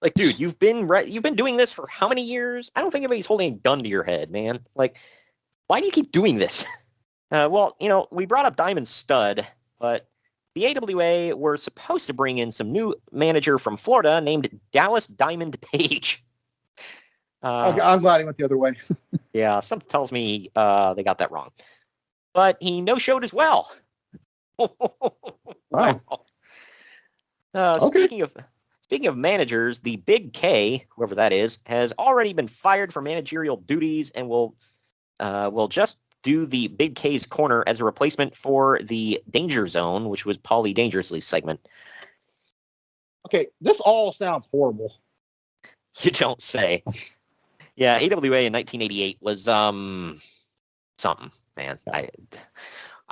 Like, dude, you've been doing this for how many years? I don't think anybody's holding a gun to your head, man. Like, why do you keep doing this? Well, we brought up Diamond Stud, but the AWA were supposed to bring in some new manager from Florida named Dallas Diamond Page. Okay, I'm glad he went the other way. Yeah, something tells me they got that wrong. But he no-showed as well. Wow. Okay. Speaking of managers, the Big K, whoever that is, has already been fired for managerial duties and will just do the Big K's corner as a replacement for the Danger Zone, which was Paulie Dangerously's segment. Okay, this all sounds horrible. You don't say. Yeah, AWA in 1988 was something, man. I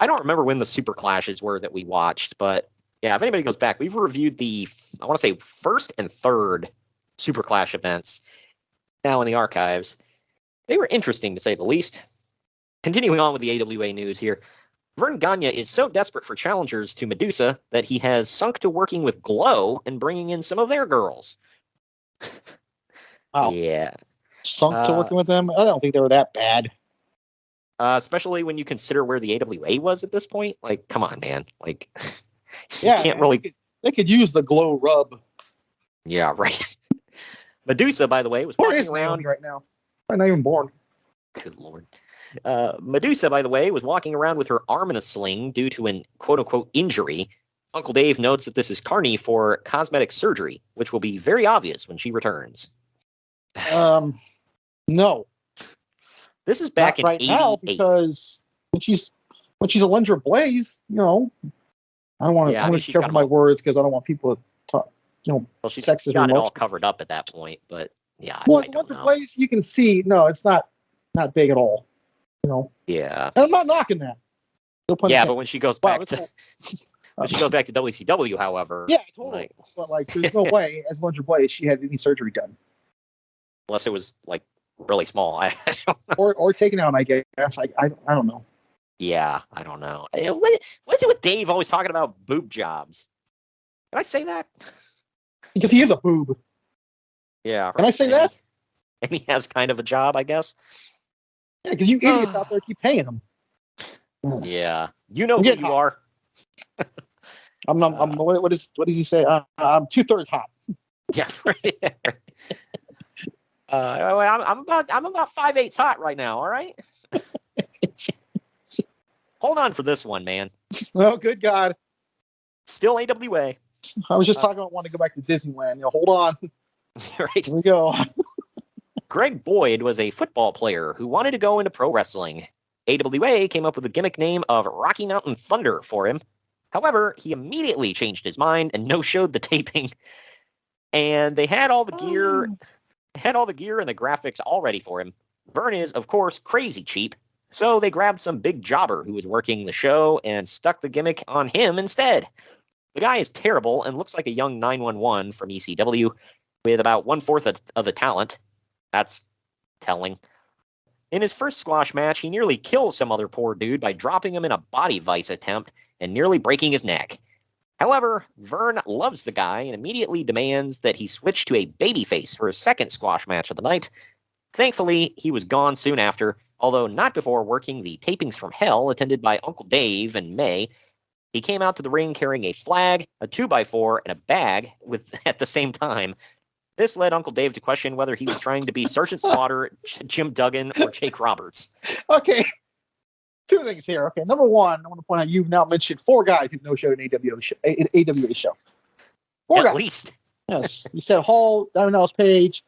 don't remember when the Super Clashes were that we watched, but yeah, if anybody goes back, we've reviewed the, I want to say, first and third Super Clash events now in the archives. They were interesting, to say the least. Continuing on with the AWA news here, Vern Gagne is so desperate for challengers to Medusa that he has sunk to working with Glow and bringing in some of their girls. Wow. Yeah. sunk to working with them. I don't think they were that bad. Especially when you consider where the AWA was at this point. Like, come on, man. Like, you Yeah, can't really. They could use the glow rub. Yeah, right. Medusa, by the way, was Where walking is around. Naomi right now? I'm not even born. Good lord. Medusa, by the way, was walking around with her arm in a sling due to an quote-unquote injury. Uncle Dave notes that this is Carney for cosmetic surgery, which will be very obvious when she returns. No. This is back Not in right 88. now, because when she's a Lundra Blaze, I don't want to. Yeah, I want to be careful with my words because I don't want people to talk. Well, she's sexist got it all remarks. covered up at that point, but yeah, Well, I don't Lundra know. Blaze, you can see. No, it's not big at all. Yeah. And I'm not knocking that. No pun Yeah, intended. but when she goes Wow, back to WCW, however, yeah, totally. But there's no way as Lundra Blaze she had any surgery done, unless it was like really small. I don't know. or taken out. I guess. I don't know. Yeah, I don't know. What's it with Dave always talking about boob jobs? Can I say that? Because he is a boob. Yeah. Can I say that? And he has kind of a job, I guess. Yeah, because you idiots out there keep paying him. Yeah, you know who you are. I'm what does he say? I'm 2/3 hot. Yeah, right. I'm about 5/8 hot right now. All right. Hold on for this one, man. Oh, good God! Still AWA. I was just talking about wanting to go back to Disneyland. Hold on. Right. Here we go. Greg Boyd was a football player who wanted to go into pro wrestling. AWA came up with the gimmick name of Rocky Mountain Thunder for him. However, he immediately changed his mind and no-showed the taping. And they had all the gear, and the graphics all ready for him. Vern is, of course, crazy cheap. So they grabbed some big jobber who was working the show and stuck the gimmick on him instead. The guy is terrible and looks like a young 911 from ECW with about 1/4 of the talent. That's telling. In his first squash match, he nearly kills some other poor dude by dropping him in a body vice attempt and nearly breaking his neck. However, Vern loves the guy and immediately demands that he switch to a babyface for his second squash match of the night. Thankfully, he was gone soon after, although not before working the Tapings from Hell attended by Uncle Dave and May. He came out to the ring carrying a flag, a 2x4, and a bag at the same time. This led Uncle Dave to question whether he was trying to be Sergeant Slaughter, Jim Duggan, or Jake Roberts. Okay. Two things here. Okay. Number one, I want to point out you've now mentioned 4 guys who've no-showed an AWA show. 4 guys. At least. Yes. You said Hall, Diamond Dallas Page,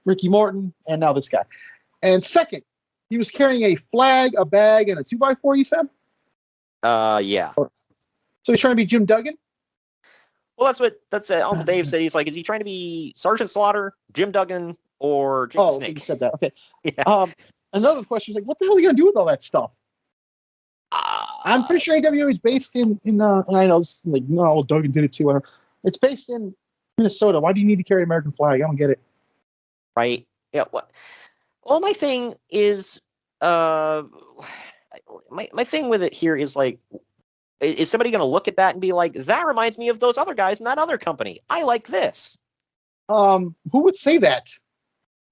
Ricky Morton, and now this guy. And second, he was carrying a flag, a bag, and a 2x4, you said? Yeah. So he's trying to be Jim Duggan? Well, that's what Uncle Dave said. He's like, is he trying to be Sergeant Slaughter, Jim Duggan, or Jake the Snake? You said that. Okay. Yeah. Another question is like, what the hell are you going to do with all that stuff? I'm pretty sure AWA is based in and I know it's like, no, Duggan did it too. Whatever. It's based in Minnesota. Why do you need to carry an American flag? I don't get it. Right. Yeah. What? Well, my thing is, my thing with it here is like, is somebody going to look at that and be like, that reminds me of those other guys in that other company. I like this. Who would say that?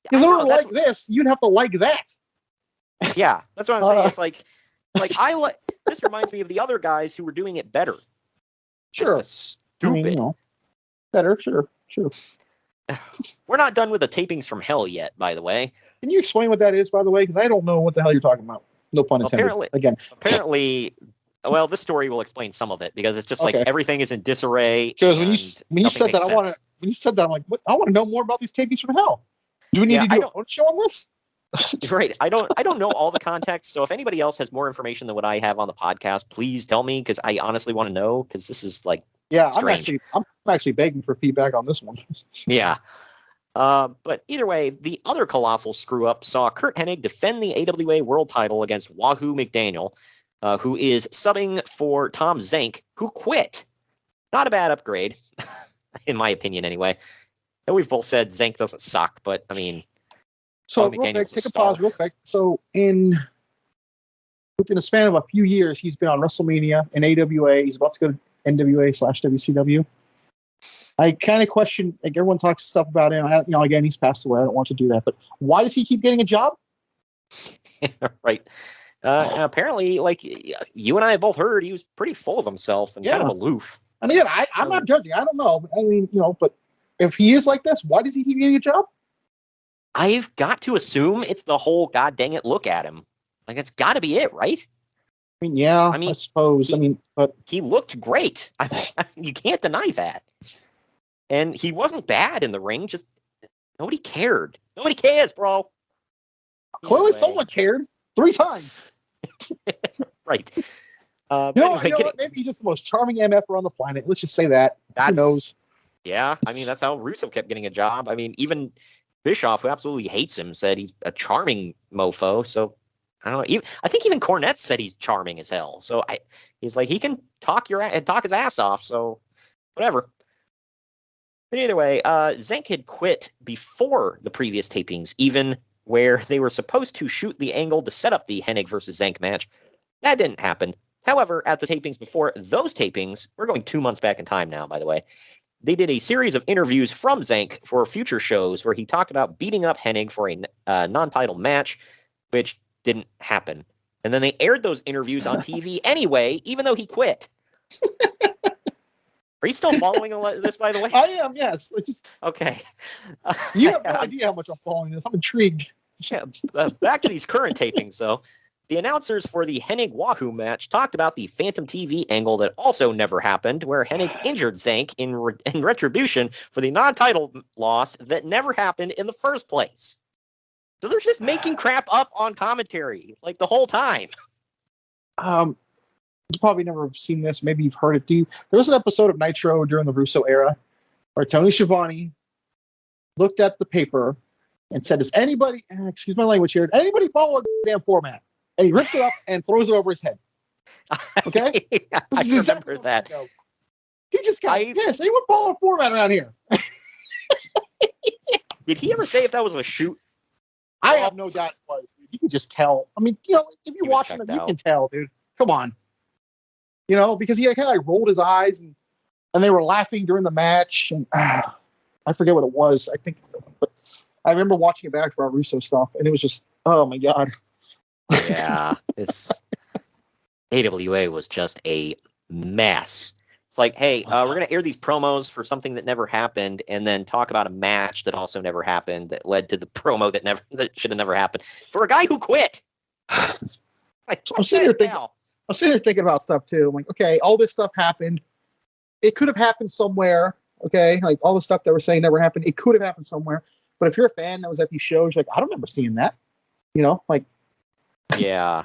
Because in order to like this, you'd have to like that. Yeah, that's what I'm saying. It's like I like this reminds me of the other guys who were doing it better. Sure. Stupid. Better. Sure. We're not done with the Tapings from Hell yet, by the way. Can you explain what that is, by the way? Because I don't know what the hell you're talking about. No pun intended. Apparently, well, this story will explain some of it because it's just like everything is in disarray. Because when you said that, I'm like, what? I want to know more about these Tapings from Hell. Do we need to do a show on this? Right. I don't know all the context. So if anybody else has more information than what I have on the podcast, please tell me because I honestly want to know because this is like strange. I'm actually begging for feedback on this one. Yeah. But either way, the other colossal screw up saw Kurt Hennig defend the AWA world title against Wahoo McDaniel, who is subbing for Tom Zank, who quit. Not a bad upgrade, in my opinion, anyway. And we've both said Zank doesn't suck, but I mean, so real quick, take a pause real quick. So within a span of a few years, he's been on WrestleMania and AWA. He's about to go to NWA/WCW. I kind of question, like everyone talks stuff about him. Again, he's passed away. I don't want to do that, but why does he keep getting a job? Right. Apparently, like you and I have both heard, he was pretty full of himself and kind of aloof. I mean, I'm not judging. I don't know. I mean, but if he is like this, why does he keep getting a job? I've got to assume it's the whole god dang it look at him. Like it's got to be it, right? I mean, yeah. I suppose. But he looked great. You can't deny that. And he wasn't bad in the ring. Just nobody cared. Nobody cares, bro. Clearly, someone cared 3 times. Right. Maybe he's just the most charming MFer on the planet. Let's just say that. Who knows? Yeah, I mean, that's how Russo kept getting a job. I mean, even Bischoff, who absolutely hates him, said he's a charming mofo. So I don't know. I think even Cornette said he's charming as hell. So he's like, he can talk his ass off. So whatever. But either way, Zenk had quit before the previous tapings, even where they were supposed to shoot the angle to set up the Hennig versus Zenk match. That didn't happen. However, at the tapings before those tapings, we're going 2 months back in time now, by the way, they did a series of interviews from Zenk for future shows where he talked about beating up Hennig for a non-title match, which didn't happen. And then they aired those interviews on TV anyway, even though he quit. Are you still following this, by the way? I am, yes. Okay. You have no idea how much I'm following this. I'm intrigued. Yeah, back to these current tapings, though. The announcers for the Hennig Wahoo match talked about the Phantom TV angle that also never happened, where Hennig injured Zenk in retribution for the non-title loss that never happened in the first place. So they're just making crap up on commentary, like the whole time. You probably never have seen this. Maybe you've heard it. There was an episode of Nitro during the Russo era where Tony Schiavone looked at the paper and said, does anybody, excuse my language here, anybody follow a damn format? And he rips it up and throws it over his head. Okay? I remember that. He just got pissed. Anyone follow a format around here? Did he ever say if that was a shoot? I have no doubt it was. Dude. You can just tell. I mean, if you're watching it, you can tell, dude. Come on. Because he kind of rolled his eyes and they were laughing during the match. And I forget what it was. I think, but I remember watching it back for our Russo stuff, and it was just, oh my God. Yeah, AWA was just a mess. It's like, hey, we're going to air these promos for something that never happened and then talk about a match that also never happened that led to the promo that should have never happened for a guy who quit. I'm sitting here thinking about stuff too. I'm like, okay, all this stuff happened. It could have happened somewhere. Okay, like all the stuff that we're saying never happened. It could have happened somewhere. But if you're a fan that was at these shows, you're like, I don't remember seeing that. Yeah.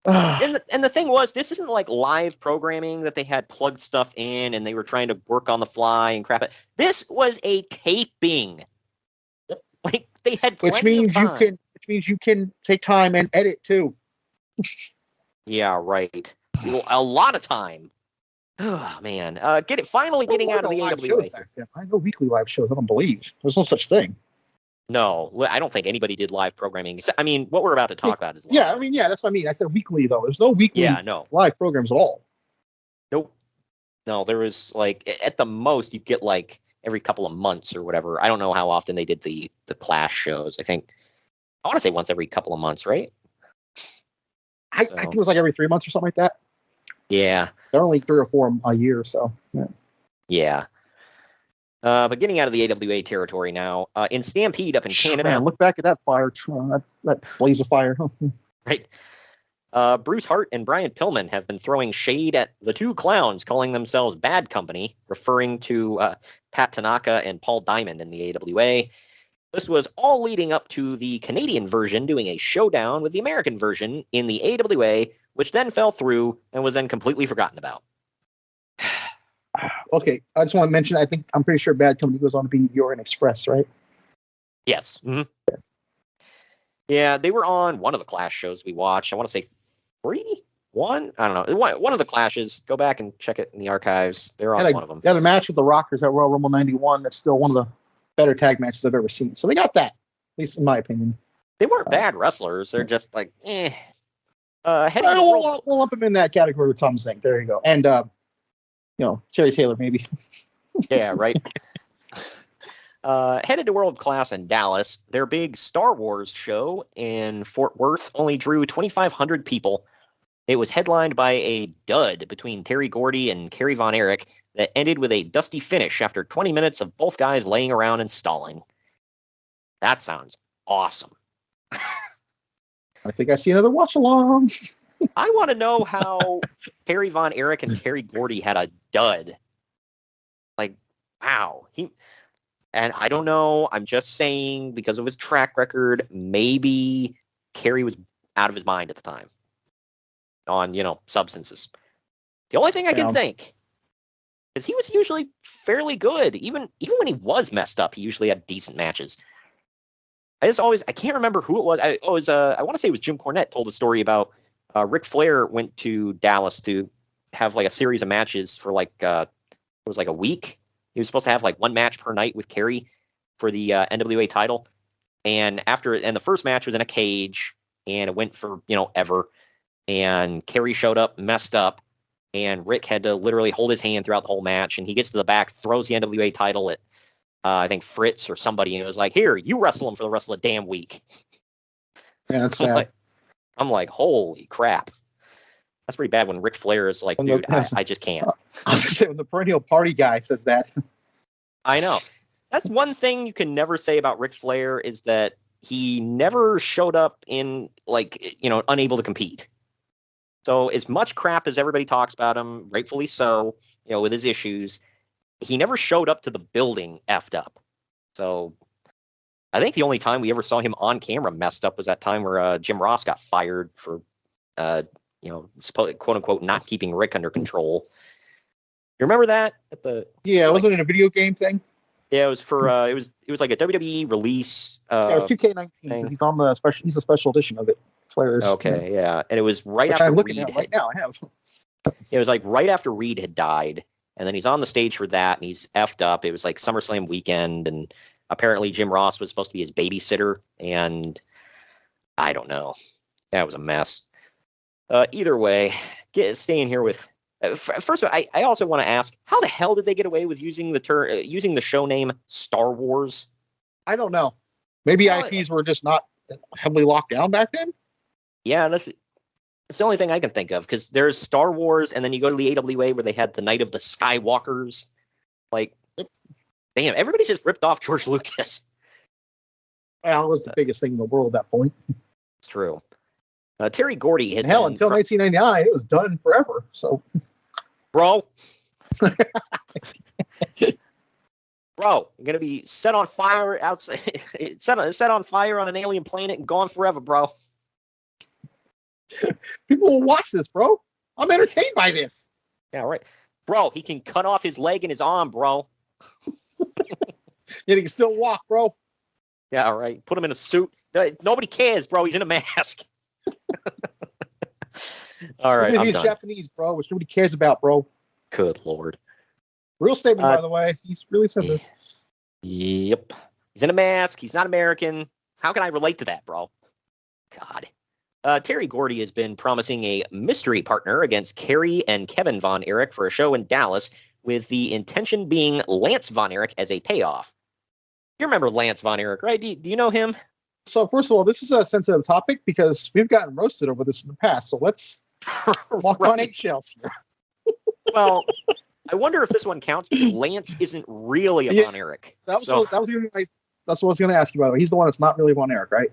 And the thing was, this isn't like live programming that they had plugged stuff in and they were trying to work on the fly and crap. This was a taping. Yep. Like they had which means you can take time and edit too. Yeah, right. A lot of time. Oh man, finally getting out of the NWA. I know weekly live shows. I don't believe there's no such thing. No, I don't think anybody did live programming. I mean, what we're about to talk about is live. Yeah, I mean, that's what I mean. I said weekly though. There's no weekly live programs at all. Nope. No, there was like at the most you get like every couple of months or whatever. I don't know how often they did the Clash shows. I want to say once every couple of months, right? I think it was like every 3 months or something like that. Yeah. They're only 3 or 4 a year, so yeah. But getting out of the AWA territory now, in Stampede up in Canada. Man, look back at that fire, that blaze of fire. Right. Bruce Hart and Brian Pillman have been throwing shade at the two clowns, calling themselves Bad Company, referring to Pat Tanaka and Paul Diamond in the AWA. This was all leading up to the Canadian version doing a showdown with the American version in the AWA, which then fell through and was then completely forgotten about. Okay, I just want to mention, I'm pretty sure Bad Company goes on to be Orient Express, right? Yes. Mm-hmm. Yeah, they were on one of the Clash shows we watched. I want to say 3? 1? I don't know. One of the Clashes. Go back and check it in the archives. They're on one of them. Yeah, the match with the Rockers at Royal Rumble 91. That's still one of the better tag matches I've ever seen. So they got that, at least in my opinion. They weren't bad wrestlers. They're just like, eh. We'll lump them in that category with Tom Zenk. There you go. And, Cherry Taylor, maybe. Yeah, right. Headed to World Class in Dallas, their big Star Wars show in Fort Worth only drew 2,500 people. It was headlined by a dud between Terry Gordy and Kerry Von Erich that ended with a dusty finish after 20 minutes of both guys laying around and stalling. That sounds awesome. I think I see another watch along. I want to know how Kerry Von Erich and Terry Gordy had a dud. Like, wow. And I don't know. I'm just saying because of his track record, maybe Kerry was out of his mind at the time on, substances. The only thing I can think is he was usually fairly good. Even when he was messed up, he usually had decent matches. I can't remember who it was. I want to say it was Jim Cornette told a story about Ric Flair went to Dallas to have like a series of matches for it was like a week. He was supposed to have like one match per night with Kerry for the NWA title. And the first match was in a cage and it went for, ever. And Kerry showed up, messed up, and Rick had to literally hold his hand throughout the whole match. And he gets to the back, throws the NWA title at, I think, Fritz or somebody. And it was like, here, you wrestle him for the rest of the damn week. Yeah, that's sad. I'm like, holy crap. That's pretty bad when Ric Flair is like, dude, I just can't. I was going to say, when the perennial party guy says that. I know. That's one thing you can never say about Ric Flair is that he never showed up in, unable to compete. So as much crap as everybody talks about him, rightfully so, with his issues, he never showed up to the building effed up. So I think the only time we ever saw him on camera messed up was that time where Jim Ross got fired for, quote unquote, not keeping Rick under control. You remember that? Wasn't it a video game thing? Yeah, it was for it was like a WWE release. It was 2K19 because he's on the special. He's a special edition of it. Flair is. Okay, yeah, and it was right Which after I'm looking Reed at right now. I have. It was like right after Reed had died, and then he's on the stage for that, and he's effed up. It was like SummerSlam weekend, and apparently Jim Ross was supposed to be his babysitter, and I don't know. That was a mess. Either way, staying here with. First of all, I also want to ask, how the hell did they get away with using the show name Star Wars? I don't know. Maybe IPs were just not heavily locked down back then. Yeah, that's the only thing I can think of, because there's Star Wars, and then you go to the AWA where they had the Night of the Skywalkers. Like, damn, everybody just ripped off George Lucas. Well, it was the biggest thing in the world at that point. It's true. Terry Gordy has hell until 1999, it was done forever. So, bro, you're gonna be set on fire outside, set on fire on an alien planet and gone forever, bro. People will watch this, bro. I'm entertained by this. Yeah, right, bro. He can cut off his leg and his arm, bro. Yet he can still walk, bro. Yeah, all right. Put him in a suit. Nobody cares, bro. He's in a mask. All right, he's Japanese, bro, which nobody cares about, bro. Good Lord. Real statement, by the way. He's really said this. Yep. He's in a mask. He's not American. How can I relate to that, bro? God. Terry Gordy has been promising a mystery partner against Kerry and Kevin Von Erich for a show in Dallas, with the intention being Lance Von Erich as a payoff. You remember Lance Von Erich, right? Do you know him? So, first of all, this is a sensitive topic because we've gotten roasted over this in the past. So let's walk on eggshells here. Well, I wonder if this one counts because Lance isn't really a Von Erich. That's what I was going to ask you, by the way. He's the one that's not really Von Erich, right?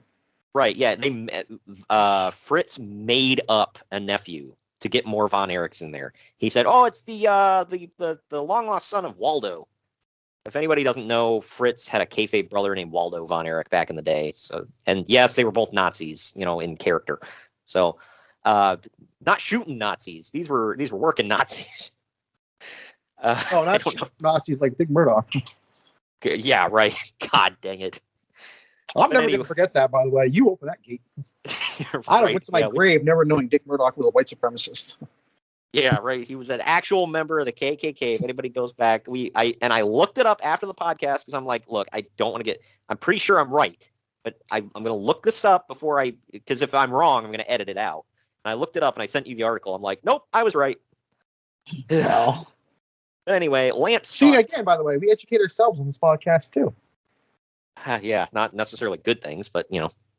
Right, yeah. Fritz made up a nephew to get more Von Erichs in there. He said, "Oh, it's the long lost son of Waldo." If anybody doesn't know, Fritz had a kayfabe brother named Waldo Von Erich back in the day. So, and yes, they were both Nazis, in character. So, not shooting Nazis. These were working Nazis. Not Nazis like Dick Murdoch. Yeah, right. God dang it. I'm never going to forget that, by the way. You opened that gate. Right. I went to my grave never knowing Dick Murdoch was a white supremacist. Yeah, right. He was an actual member of the KKK. If anybody goes back, I looked it up after the podcast because I'm like, look, I don't want to I'm pretty sure I'm right, but I'm going to look this up because if I'm wrong, I'm going to edit it out. And I looked it up and I sent you the article. I'm like, nope, I was right. Well, but anyway, Lance. See, again, by the way, we educate ourselves on this podcast too. Yeah, not necessarily good things, but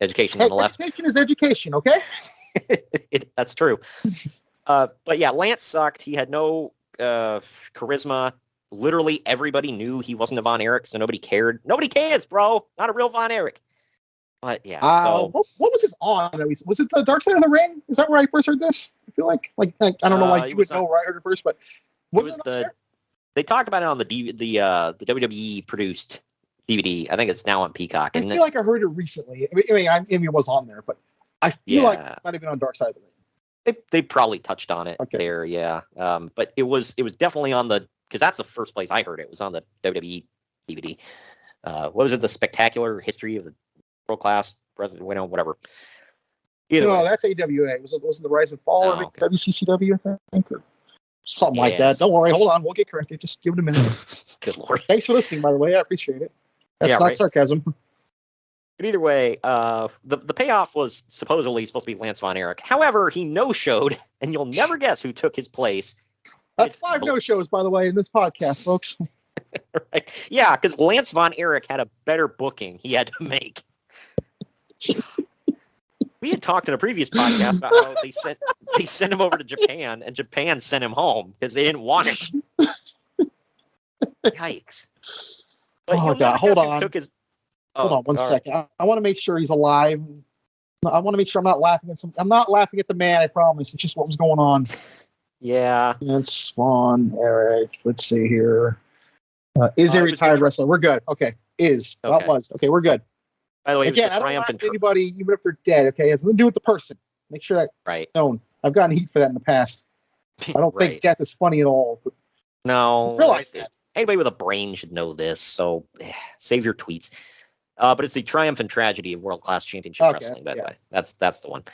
education nonetheless. Education is education, okay? That's true. But yeah, Lance sucked. He had no charisma. Literally everybody knew he wasn't a Von Erich, so nobody cared. Nobody cares, bro. Not a real Von Erich. But yeah, so what was this on? Was it the Dark Side of the Ring? Is that where I first heard this? I feel like I don't know why you would know where I heard it first, but they talked about it on the WWE produced DVD. I think it's now on Peacock. I feel like I heard it recently. I mean, it was on there, but I feel like it might have been on Dark Side of the Ring. They probably touched on it there, yeah. But it was definitely on because that's the first place I heard it. It was on the WWE DVD. What was it? The Spectacular History of the World Class President, whatever. No, that's AWA. Was it the Rise and Fall of WCCW, I think, or something like that? Don't worry, hold on, we'll get corrected. Just give it a minute. Good Lord. Thanks for listening, by the way. I appreciate it. That's not sarcasm. But either way, the payoff was supposedly supposed to be Lance Von Erich. However, he no-showed, and you'll never guess who took his place. That's 5 no-shows, by the way, in this podcast, folks. Right? Yeah, because Lance Von Erich had a better booking he had to make. We had talked in a previous podcast about how they sent him over to Japan, and Japan sent him home because they didn't want him. Yikes! But oh God! Hold on. Hold on one second. I want to make sure he's alive. I want to make sure I'm not laughing at I'm not laughing at the man. I promise. It's just what was going on. Yeah. It's Von Erich. Let's see here. Is a retired wrestler? We're good. Okay. That was okay. We're good. By the way, again, I don't laugh at anybody, even if they're dead. Okay, it has nothing to do with the person. Make sure that known. I've gotten heat for that in the past. I don't think death is funny at all. But no, realize that. Anybody with a brain should know this. So save your tweets. But it's the Triumph and Tragedy of World Class Championship Wrestling. By the way, that's the one.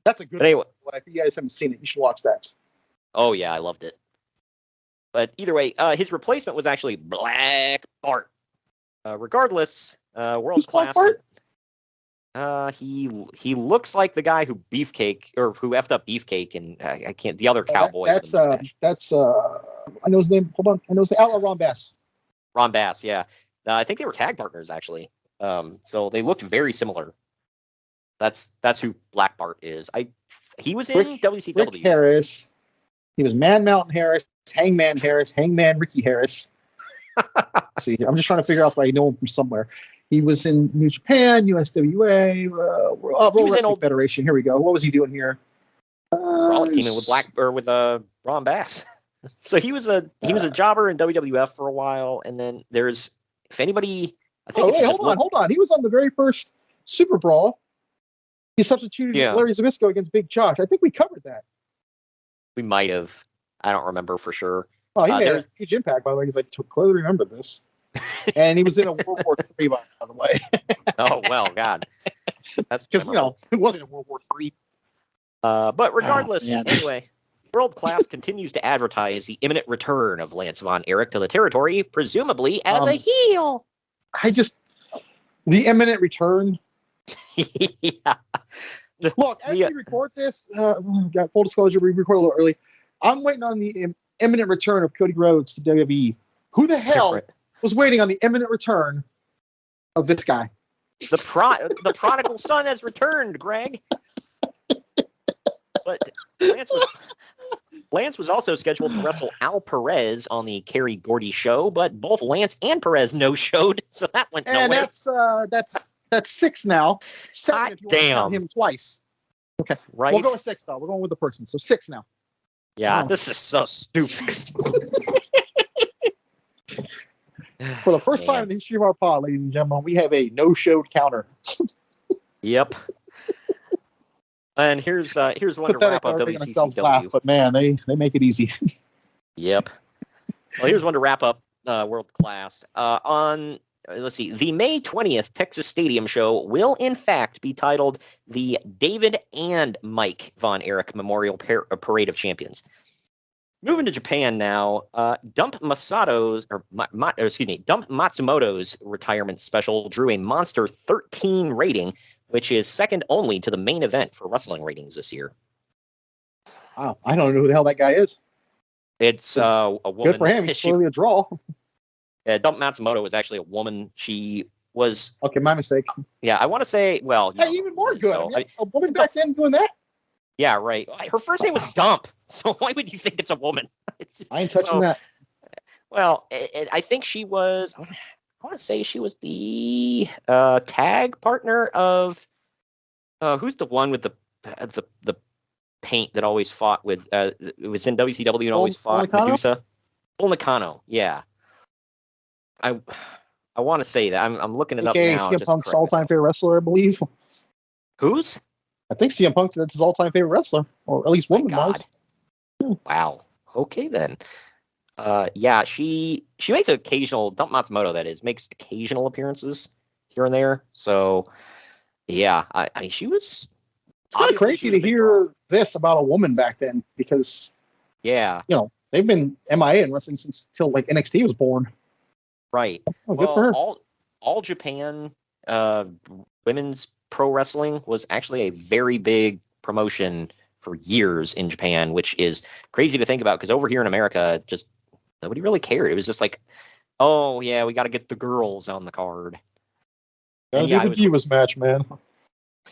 That's a good one. Anyway, if you guys haven't seen it, you should watch that. Oh yeah, I loved it. But either way, his replacement was actually Black Bart. Regardless, World Class. He looks like the guy who effed up Beefcake, and I can't. The other cowboy. That's I know his name. Hold on, I know his name. Outlaw Ron Bass. Ron Bass, yeah. I think they were tag partners actually. So they looked very similar. That's who Black Bart is. He was in WCW. Rick Harris. He was Man Mountain Harris, Hangman Ricky Harris. See, I'm just trying to figure out if I know him from somewhere. He was in New Japan, USWA, World Wrestling Federation. Here we go. What was he doing here? Teaming with Ron Bass. So he was a jobber in WWF for a while, and then there's hold on. He was on the very first Super Brawl. He substituted Larry Zbyszko against Big Josh. I think we covered that. We might have. I don't remember for sure. Oh, he made a huge impact, by the way. He's like, clearly remember this. And he was in a World War III, by the way. Oh, well, God. That's because, it wasn't a World War III. But regardless, anyway, World Class continues to advertise the imminent return of Lance Von Erich to the territory, presumably as a heel. The imminent return. Yeah. Look, as we record this, full disclosure, we record a little early. I'm waiting on the imminent return of Cody Rhodes to WWE. Who the hell was waiting on the imminent return of this guy? The prodigal son has returned, Greg. But Lance was also scheduled to wrestle Al Perez on the Kerry Gordy show, but both Lance and Perez no-showed, so that went nowhere. And that's 6 now. 7 if you want to count him twice. Okay, right. We'll go with 6 though. We're going with the person, so 6 now. Yeah, this is so stupid. For the first time in the history of our pod, ladies and gentlemen, we have a no-showed counter. Yep. And here's one to wrap up WCCW. Laugh, but man, they make it easy. Yep. Well, here's one to wrap up World Class. Let's see, the May 20th Texas Stadium show will in fact be titled the David and Mike Von Erich Memorial Parade of Champions. Moving to Japan now, Dump Matsumoto's retirement special drew a monster 13 rating, which is second only to the main event for wrestling ratings this year. Wow, I don't know who the hell that guy is. It's a woman. Good for him. He's clearly a draw. Dump Matsumoto was actually a woman. She was okay. My mistake. Yeah, I want to say. Well, hey, even more good. So, a woman back then doing that. Yeah, right. Her first name was Dump, so why would you think it's a woman? I ain't touching that. Well, I think she was. I want to say she was the tag partner of who's the one with the paint that always fought with. It was in WCW and always fought Medusa. Bull Nakano. Yeah. I want to say that. I'm looking it up now. CM Punk's all-time favorite wrestler, I believe. Who's? I think CM Punk is his all-time favorite wrestler, or at least woman-wise. Wow. Okay then. Yeah, she makes occasional Dump Matsumoto. That is, makes occasional appearances here and there. So, yeah, I mean, she was. It's kind of crazy to hear this about a woman back then, because they've been MIA in wrestling since till like NXT was born. Right. Oh, good for her. All Japan women's pro wrestling was actually a very big promotion for years in Japan, which is crazy to think about because over here in America, just nobody really cared. It was just like, oh yeah, we got to get the girls on the card. And yeah, the Divas match, man.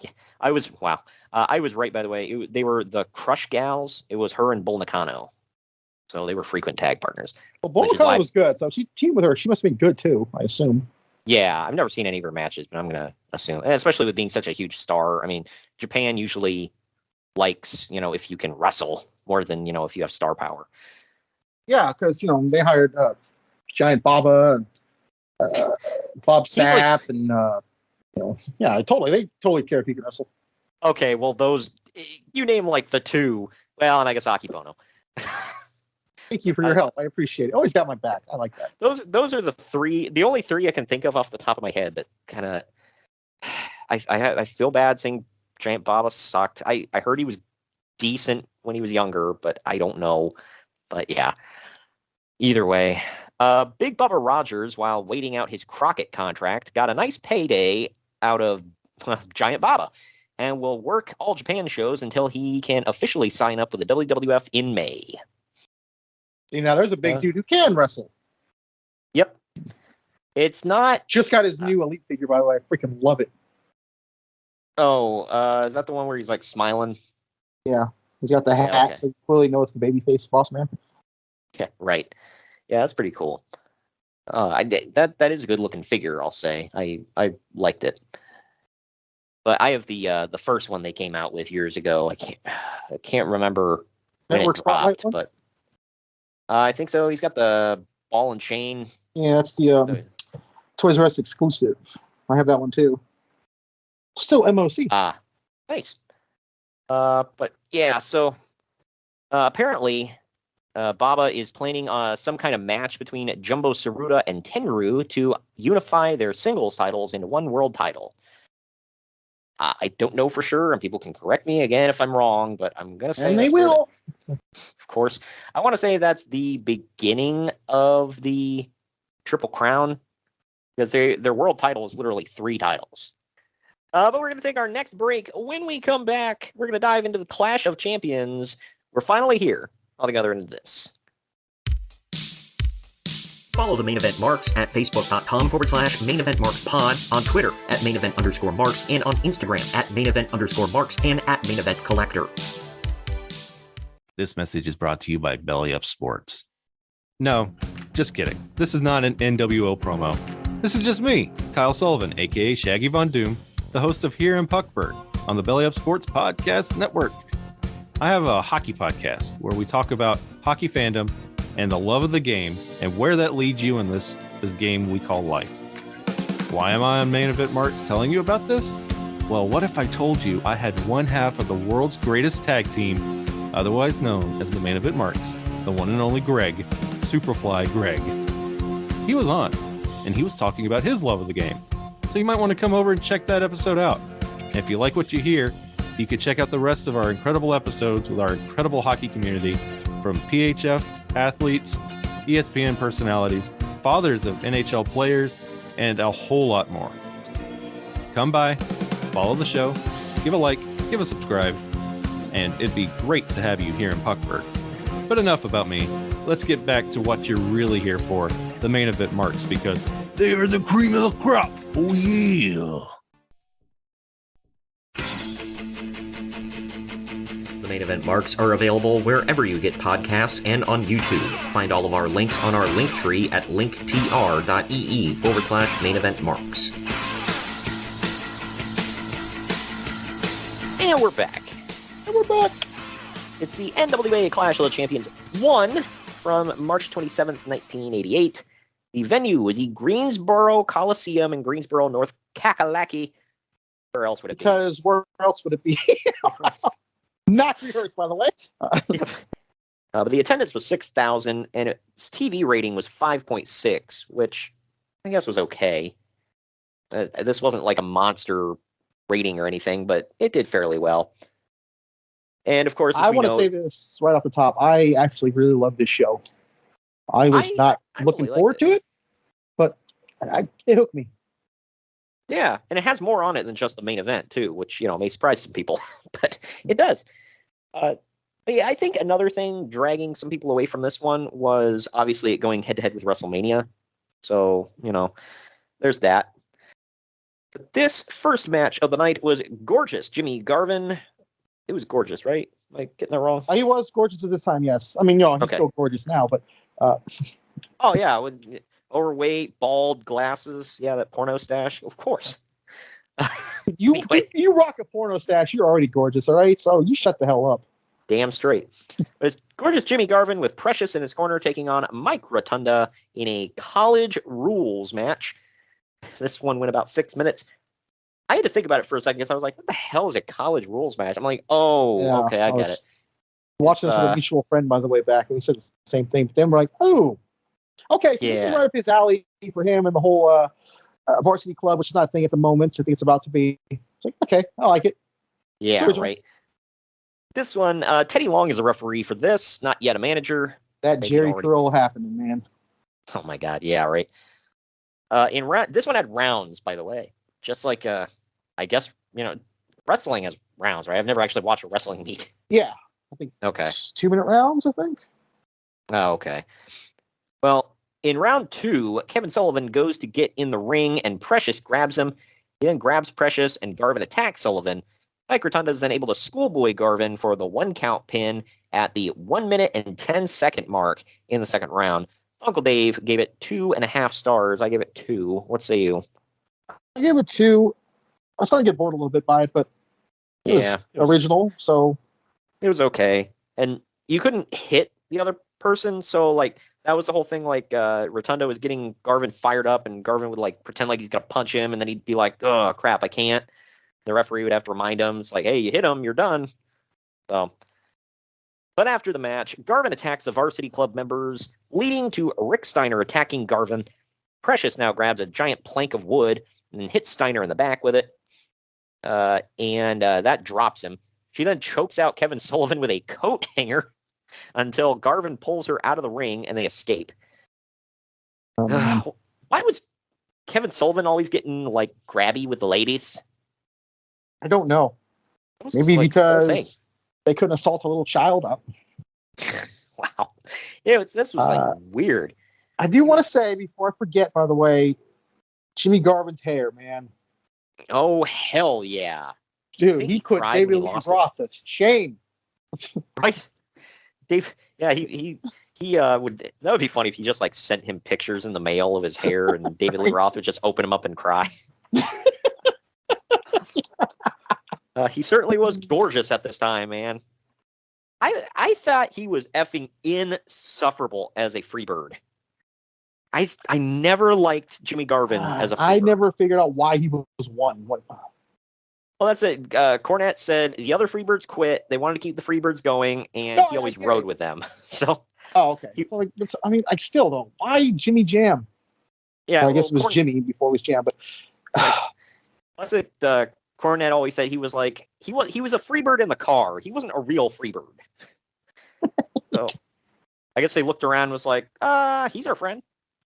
Yeah, I was right, by the way. They were the Crush Gals. It was her and Bull Nakano. So they were frequent tag partners. Well, Bull Nakano was good. So she teamed with her. She must have been good too, I assume. Yeah, I've never seen any of her matches, but I'm going to assume, and especially with being such a huge star. I mean, Japan usually likes, if you can wrestle more than, if you have star power. Yeah, because, they hired Giant Baba and Bob Sapp and, they totally care if you can wrestle. Okay, well, those, you name like the two, well, and I guess Akibono. Thank you for your help. I appreciate it. Always got my back. I like that. Those are the only three I can think of off the top of my head that kind of, I feel bad saying Giant Baba sucked. I heard he was decent when he was younger, but I don't know. But yeah, either way, Big Bubba Rogers, while waiting out his Crockett contract, got a nice payday out of Giant Baba and will work All Japan shows until he can officially sign up with the WWF in May. Now there's a big dude who can wrestle. Yep. It's not... Just got his new Elite figure, by the way. I freaking love it. Oh, is that the one where he's like smiling? Yeah. He's got the hat, okay. So you clearly know it's the babyface boss man. Yeah, right. Yeah, that's pretty cool. That is a good looking figure, I'll say. I liked it. But I have the first one they came out with years ago. I can't remember when it dropped, but I think so. He's got the ball and chain. Yeah, that's the Toys R Us exclusive. I have that one too. Still MOC. Nice. But yeah, so apparently Baba is planning some kind of match between Jumbo Tsuruta and Tenryu to unify their singles titles into one world title. I don't know for sure, and people can correct me again if I'm wrong, but I'm going to say... And they will. Of course. I want to say that's the beginning of the Triple Crown, because their world title is literally 3 titles. But we're going to take our next break. When we come back, we're going to dive into the Clash of Champions. We're finally here on the other end of this. Follow the Main Event Marks at Facebook.com/Main Event Marks Pod, on Twitter at Main Event _Marks, and on Instagram at Main Event _Marks and at Main Event Collector. This message is brought to you by Belly Up Sports. No, just kidding. This is not an NWO promo. This is just me, Kyle Sullivan, aka Shaggy Von Doom, the host of Here in Puckburg on the Belly Up Sports Podcast Network. I have a hockey podcast where we talk about hockey fandom and the love of the game and where that leads you in this game we call life. Why am I on Main Event Marks telling you about this? Well, what if I told you I had one half of the world's greatest tag team, otherwise known as the Main Event Marks, the one and only Greg, Superfly Greg. He was on, and he was talking about his love of the game. So you might want to come over and check that episode out. And if you like what you hear, you can check out the rest of our incredible episodes with our incredible hockey community, from PHF athletes, ESPN personalities, fathers of NHL players, and a whole lot more. Come by, follow the show, give a like, give a subscribe, and it'd be great to have you here in Puckburg. But enough about me. Let's get back to what you're really here for, the Main Event Marks, because they are the cream of the crop. Oh, yeah. The main event marks are available wherever you get podcasts and on YouTube. Find all of our links on our link tree at linktr.ee/main event marks. And we're back. It's the NWA Clash of the Champions 1 from March 27th, 1988. The venue was the Greensboro Coliseum in Greensboro, North Kakalaki. Where else would it be? Because where else would it be? Not rehearsed, by the way. But the attendance was 6,000, and its TV rating was 5.6, which I guess was okay. This wasn't like a monster rating or anything, but it did fairly well. And of course, I want to say this right off the top. I actually really love this show. I was not looking forward to it, but it hooked me. Yeah, and it has more on it than just the main event, too, which, may surprise some people, but it does. But yeah, I think another thing dragging some people away from this one was obviously it going head-to-head with WrestleMania. So, there's that. But this first match of the night was gorgeous. Jimmy Garvin. It was gorgeous, right? Am I getting that wrong? He was gorgeous at this time, yes. I mean, no, he's still gorgeous now, but... Oh, yeah. With overweight, bald, glasses. Yeah, that porno stash. Of course. You rock a porno stash, you're already gorgeous, all right? So you shut the hell up. Damn straight. It's gorgeous Jimmy Garvin with Precious in his corner taking on Mike Rotunda in a college rules match. This one went about 6 minutes. I had to think about it for a second because I was like, what the hell is a college rules match? I'm like, okay, I get it. Watching this with a mutual friend, by the way, back, and he said the same thing. But then we're like, oh, okay, so this is right up his alley for him and the whole varsity club, which is not a thing at the moment. I think it's about to be. It's like, okay, I like it. Yeah, right. This one, Teddy Long is a referee for this, not yet a manager. That Jerry curl happening, man. Oh my God, yeah, right. This one had rounds, by the way. Just like, I guess, wrestling has rounds, right? I've never actually watched a wrestling meet. Yeah, I think. Okay. 2-minute rounds, I think. Oh, okay. Well, in round 2, Kevin Sullivan goes to get in the ring, and Precious grabs him. He then grabs Precious, and Garvin attacks Sullivan. Mike Rotunda is then able to schoolboy Garvin for the 1-count pin at the 1 minute and 10-second mark in the second round. Uncle Dave gave it 2.5 stars. I gave it 2. What say you? I gave it 2. I was starting to get bored a little bit by it, but it was original, so it was okay. And you couldn't hit the other person, so that was the whole thing. Rotunda was getting Garvin fired up, and Garvin would pretend like he's gonna punch him, and then he'd be like, "Oh crap, I can't." The referee would have to remind him, it's like, "Hey, you hit him, you're done." So, but after the match, Garvin attacks the varsity club members, leading to Rick Steiner attacking Garvin. Precious now grabs a giant plank of wood and hits Steiner in the back with it. And that drops him. She then chokes out Kevin Sullivan with a coat hanger until Garvin pulls her out of the ring and they escape. Why was Kevin Sullivan always getting grabby with the ladies? I don't know. Maybe because they couldn't assault a little child up. Wow. This was weird. I do want to say, before I forget, by the way, Jimmy Garvin's hair, man. Oh, hell yeah. Dude, he put David Lee Roth to shame. Right. Dave, yeah, he would, that would be funny if he just sent him pictures in the mail of his hair and David Lee Roth would just open him up and cry. He certainly was gorgeous at this time, man. I thought he was effing insufferable as a freebird. I never liked Jimmy Garvin as a freebird. I never figured out why he was one. Well, that's it. Cornette said the other freebirds quit. They wanted to keep the freebirds going, and he always rode with them. So. Oh, okay. Still though, why Jimmy Jam? Yeah, I guess it was Jimmy before it was Jam, but that's it. Cornette always said he was a freebird in the car. He wasn't a real freebird. So I guess they looked around and was like, he's our friend.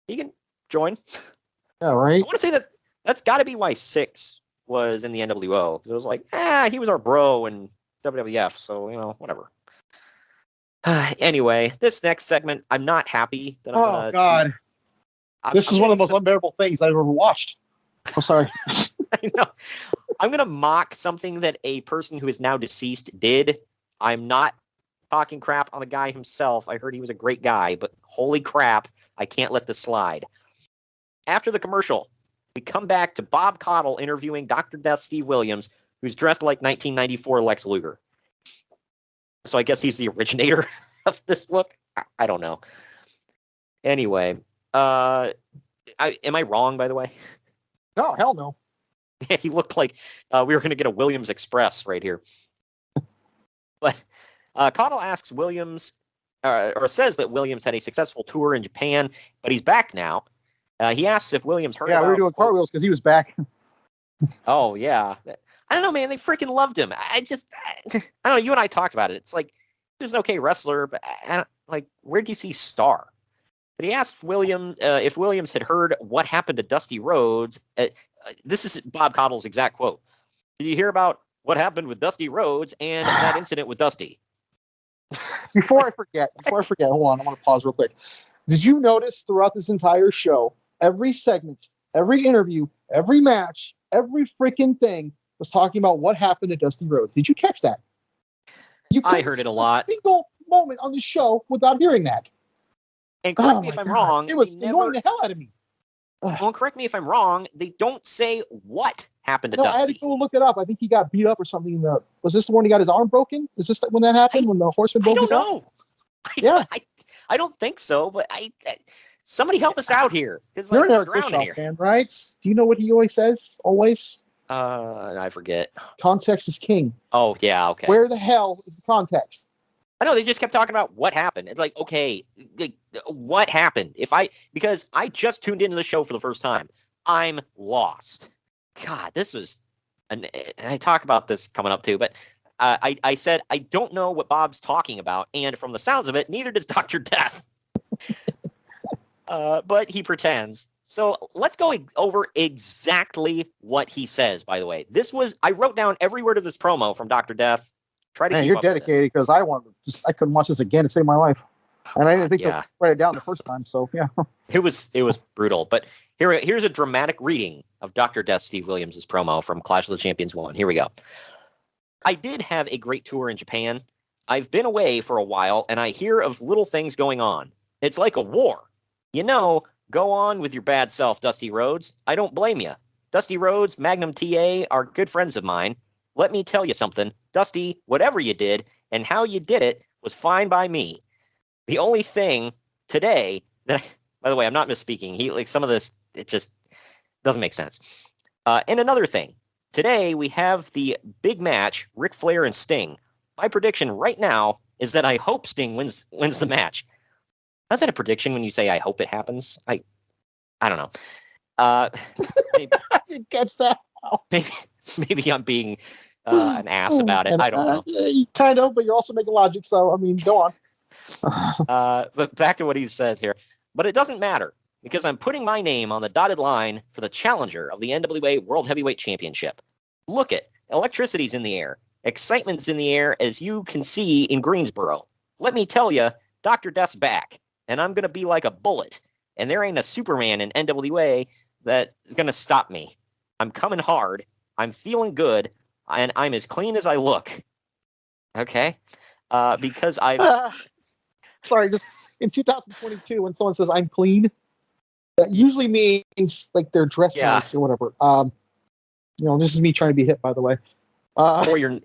He can join. Yeah, right. I want to say that's got to be why Six was in the NWO. Because it was like, he was our bro in WWF. So, whatever. Anyway, this next segment, I'm not happy that I'm God. This is one of the most unbearable things I've ever watched. I'm sorry. I know. I'm going to mock something that a person who is now deceased did. I'm not talking crap on the guy himself. I heard he was a great guy, but holy crap, I can't let this slide. After the commercial, we come back to Bob Caudle interviewing Dr. Death Steve Williams, who's dressed like 1994 Lex Luger. So I guess he's the originator of this look. I don't know. Anyway, am I wrong, by the way? No, hell no. He looked like we were going to get a Williams Express right here. But Caudle asks Williams, or says that Williams had a successful tour in Japan, but he's back now. He asks if Williams heard about... Yeah, we were doing cartwheels because he was back. Oh, yeah. I don't know, man. They freaking loved him. I don't know. You and I talked about it. It's like, he was an okay wrestler, but where do you see star? But he asked Williams if Williams had heard what happened to Dusty Rhodes. This is Bob Caudle's exact quote. Did you hear about what happened with Dusty Rhodes and that incident with Dusty? Before I forget, hold on. I want to pause real quick. Did you notice throughout this entire show, every segment, every interview, every match, every freaking thing was talking about what happened to Dusty Rhodes? Did you catch that? I heard it a lot. A single moment on the show without hearing that. And correct me if I'm wrong. It was annoying the hell out of me. Well, correct me if I'm wrong. They don't say what happened to No, Dusty. I had to go look it up. I think he got beat up or something. Was this the one he got his arm broken? Is this when that happened? When the horseman broke his arm? I don't know. I don't think so, but somebody help us out here. You're an Eric Bischoff fan, right? Do you know what he always says? Always? I forget. Context is king. Oh, yeah, okay. Where the hell is the context? I know, they just kept talking about what happened. It's like, okay, what happened? Because I just tuned into the show for the first time. I'm lost. God, this was, and I talk about this coming up too, but I said, I don't know what Bob's talking about. And from the sounds of it, neither does Dr. Death. But he pretends. So let's go over exactly what he says, by the way. I wrote down every word of this promo from Dr. Death. Man, you're dedicated, because I couldn't watch this again to save my life. And I didn't think to write it down the first time, so yeah. It was brutal. But here's a dramatic reading of Dr. Death Steve Williams' promo from Clash of the Champions 1. Here we go. I did have a great tour in Japan. I've been away for a while, and I hear of little things going on. It's like a war. Go on with your bad self, Dusty Rhodes. I don't blame you. Dusty Rhodes, Magnum TA are good friends of mine. Let me tell you something. Dusty, whatever you did and how you did it was fine by me. The only thing today that, by the way, I'm not misspeaking. Some of this, it just doesn't make sense. And another thing. Today we have the big match, Ric Flair and Sting. My prediction right now is that I hope Sting wins the match. How's that a prediction when you say I hope it happens? I don't know. Maybe, I didn't catch that. Maybe I'm being an ass about it. I don't know. Kind of, but you're also making logic. So, I mean, go on. But back to what he says here. But it doesn't matter, because I'm putting my name on the dotted line for the challenger of the NWA World Heavyweight Championship. Look it. Electricity's in the air. Excitement's in the air, as you can see in Greensboro. Let me tell you, Dr. Death's back, and I'm going to be like a bullet. And there ain't a Superman in NWA that is going to stop me. I'm coming hard. I'm feeling good. And I'm as clean as I look. Okay? Because I've... Sorry, just in 2022, when someone says I'm clean, that usually means like they're dressed nice or whatever. This is me trying to be hip, by the way. Or you're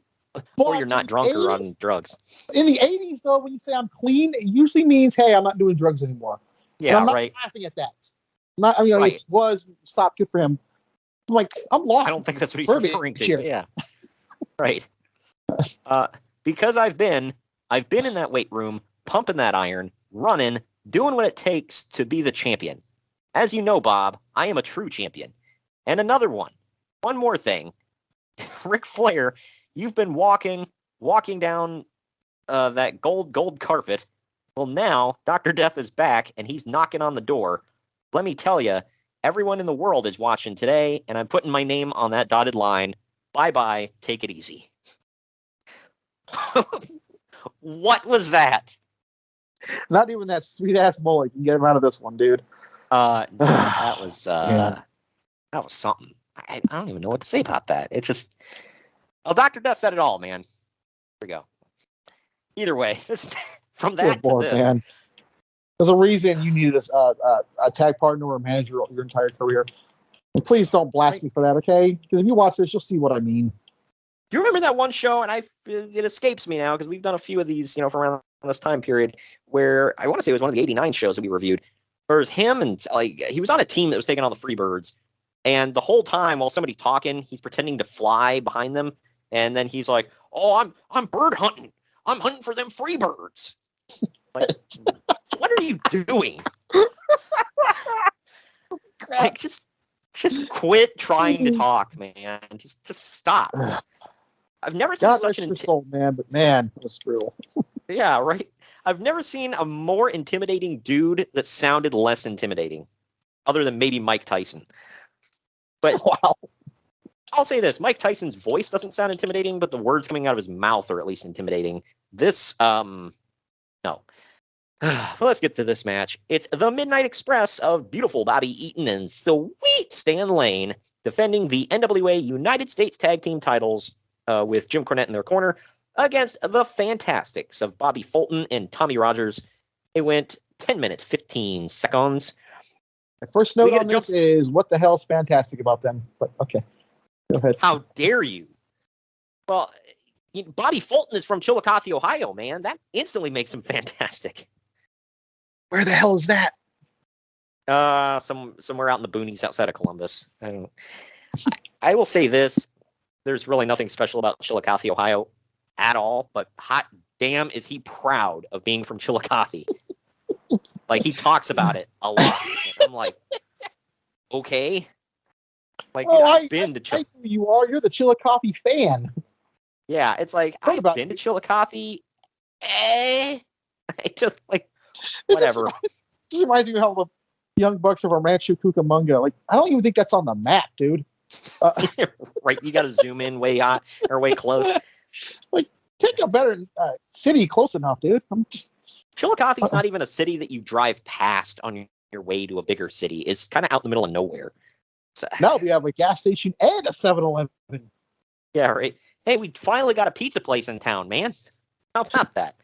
not drunk or on drugs. In the 80s, though, when you say I'm clean, it usually means, hey, I'm not doing drugs anymore. Yeah, I'm not laughing at that. It was stop. Good for him. I'm like, I'm lost. I don't think that's what he's referring to. Yeah, right. Because I've been in that weight room, pumping that iron, running, doing what it takes to be the champion. As you know, Bob, I am a true champion. And one more thing. Ric Flair, you've been walking down that gold carpet. Well, now Dr. Death is back, and he's knocking on the door. Let me tell you, everyone in the world is watching today, and I'm putting my name on that dotted line. Bye-bye. Take it easy. What was that? Not even that sweet-ass mullet can get him out of this one, dude. No, that was... That was something. I don't even know what to say about that. It's just, Dr. Death said it all, man. Here we go. Either way, from that to this. Man. There's a reason you needed a tag partner or a manager your entire career. And please don't blast me for that, okay? Because if you watch this, you'll see what I mean. Do you remember that one show? And it escapes me now because we've done a few of these, from around this time period where I want to say it was one of the 89 shows that we reviewed. Where it was him and he was on a team that was taking all the Freebirds. And the whole time while somebody's talking, he's pretending to fly behind them. And then he's like, "Oh, I'm bird hunting. I'm hunting for them Freebirds." Like, what are you doing? Like, just quit trying to talk, man. Just stop. I've never seen such an soul, man, but man, it was brutal. Yeah, right. I've never seen a more intimidating dude that sounded less intimidating, other than maybe Mike Tyson. But wow. I'll say this: Mike Tyson's voice doesn't sound intimidating, but the words coming out of his mouth are at least intimidating. This, no. Well, let's get to this match. It's the Midnight Express of beautiful Bobby Eaton and sweet Stan Lane defending the NWA United States Tag Team titles with Jim Cornette in their corner against the Fantastics of Bobby Fulton and Tommy Rogers. It went 10 minutes, 15 seconds. My first note on this is what the hell's fantastic about them? But okay, go ahead. How dare you? Well, Bobby Fulton is from Chillicothe, Ohio, man. That instantly makes him fantastic. Where the hell is that? Somewhere out in the boonies outside of Columbus. I will say this: there's really nothing special about Chillicothe, Ohio, at all. But hot damn, is he proud of being from Chillicothe? Like, he talks about it a lot. I'm like, okay. Like, I've been to Chillicothe. You are. You're the Chillicothe fan. Yeah, it's like, I've been to Chillicothe. I just, like, whatever. It just reminds me of how the Young Bucks of Rancho Cucamonga. Like, I don't even think that's on the map, dude. Right, you got to zoom in way close. Like, pick a better city close enough, dude. Chillicothe's not even a city that you drive past on your way to a bigger city. It's kind of out in the middle of nowhere. So, no, we have a gas station and a 7-Eleven. Yeah, right. Hey, we finally got a pizza place in town, man. How about that?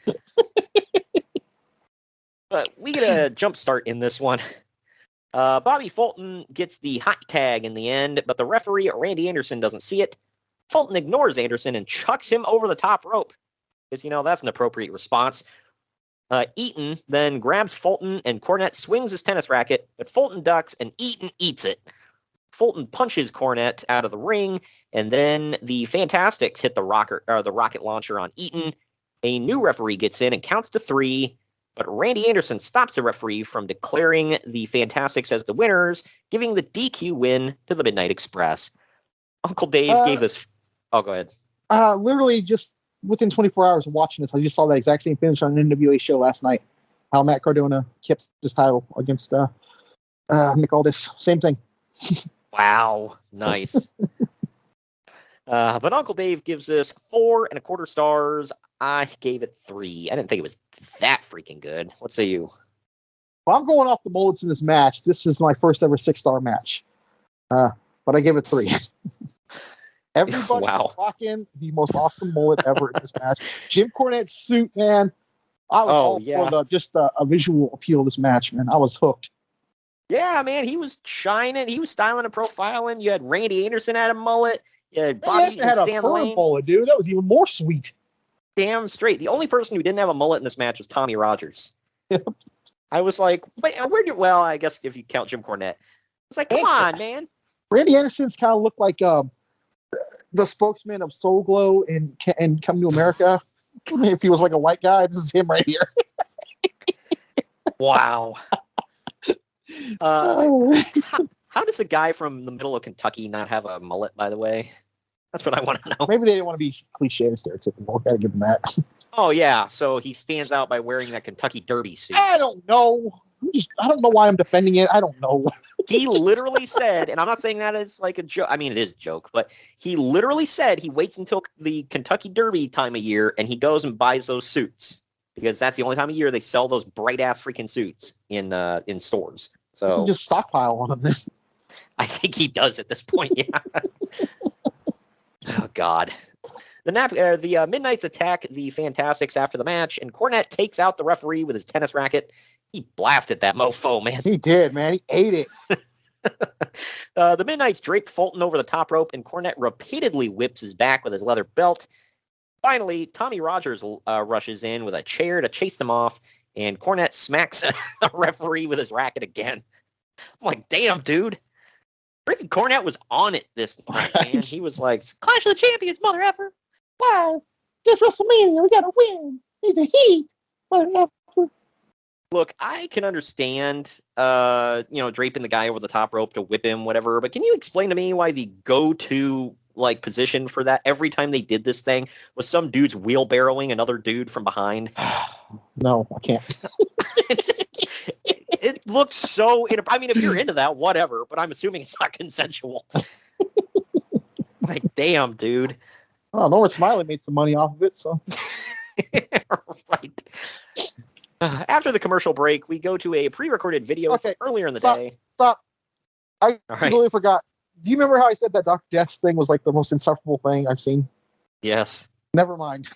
But we get a jump start in this one. Bobby Fulton gets the hot tag in the end, but the referee, Randy Anderson, doesn't see it. Fulton ignores Anderson and chucks him over the top rope. Because, that's an appropriate response. Eaton then grabs Fulton, and Cornette swings his tennis racket, but Fulton ducks, and Eaton eats it. Fulton punches Cornette out of the ring, and then the Fantastics hit the rocket launcher on Eaton. A new referee gets in and counts to 3, but Randy Anderson stops the referee from declaring the Fantastics as the winners, giving the DQ win to the Midnight Express. Uncle Dave gave this... Oh, go ahead. Literally just within 24 hours of watching this, I just saw that exact same finish on an NWA show last night. How Matt Cardona kept his title against Nick Aldis. Same thing. Wow. Nice. But Uncle Dave gives this 4.25 stars. I gave it 3. I didn't think it was that freaking good. What say you? Well, I'm going off the bullets in this match. This is my first ever 6-star match. But I gave it 3. Everybody was rocking the most awesome mullet ever in this match. Jim Cornette's suit, man. I was for the visual appeal of this match, man. I was hooked. Yeah, man. He was shining. He was styling and profiling. You had Randy Anderson had a mullet. You had Bobby had a perm mullet, dude. That was even more sweet. Damn straight. The only person who didn't have a mullet in this match was Tommy Rogers. I was like, wait, well, I guess if you count Jim Cornette. It's like, come on, man. Randy Anderson's kind of looked like the spokesman of Soul Glow and Come to America. If he was like a white guy, this is him right here. Wow. How does a guy from the middle of Kentucky not have a mullet, by the way? That's what I want to know. Maybe they didn't want to be cliche or stereotypical. Gotta give them that. Oh, yeah. So he stands out by wearing that Kentucky Derby suit. I don't know. I don't know why I'm defending it. I don't know. He literally said, and I'm not saying that as like a joke. I mean, it is a joke, but he literally said he waits until the Kentucky Derby time of year and he goes and buys those suits because that's the only time of year they sell those bright ass freaking suits in stores. So just stockpile on them. I think he does at this point. Yeah. Oh God. The Midnights attack the Fantastics after the match, and Cornette takes out the referee with his tennis racket. He blasted that mofo, man. He did, man. He ate it. The Midnights draped Fulton over the top rope, and Cornette repeatedly whips his back with his leather belt. Finally, Tommy Rogers rushes in with a chair to chase them off, and Cornette smacks a referee with his racket again. I'm like, damn, dude. Freaking Cornette was on it this night, man. He was like, Clash of the Champions, mother effer. Wow. This WrestleMania, we gotta win. Need the heat, mother effer. Look, I can understand, draping the guy over the top rope to whip him, whatever. But can you explain to me why the go-to position for that every time they did this thing was some dude's wheelbarrowing another dude from behind? No, I can't. It looks so. I mean, if you're into that, whatever. But I'm assuming it's not consensual. Like, damn, dude. Oh, Norman Smiley made some money off of it, so. Right. After the commercial break, we go to a pre-recorded video from earlier in the day. Stop. I completely forgot. Do you remember how I said that Dr. Death's thing was like the most insufferable thing I've seen? Yes. Never mind.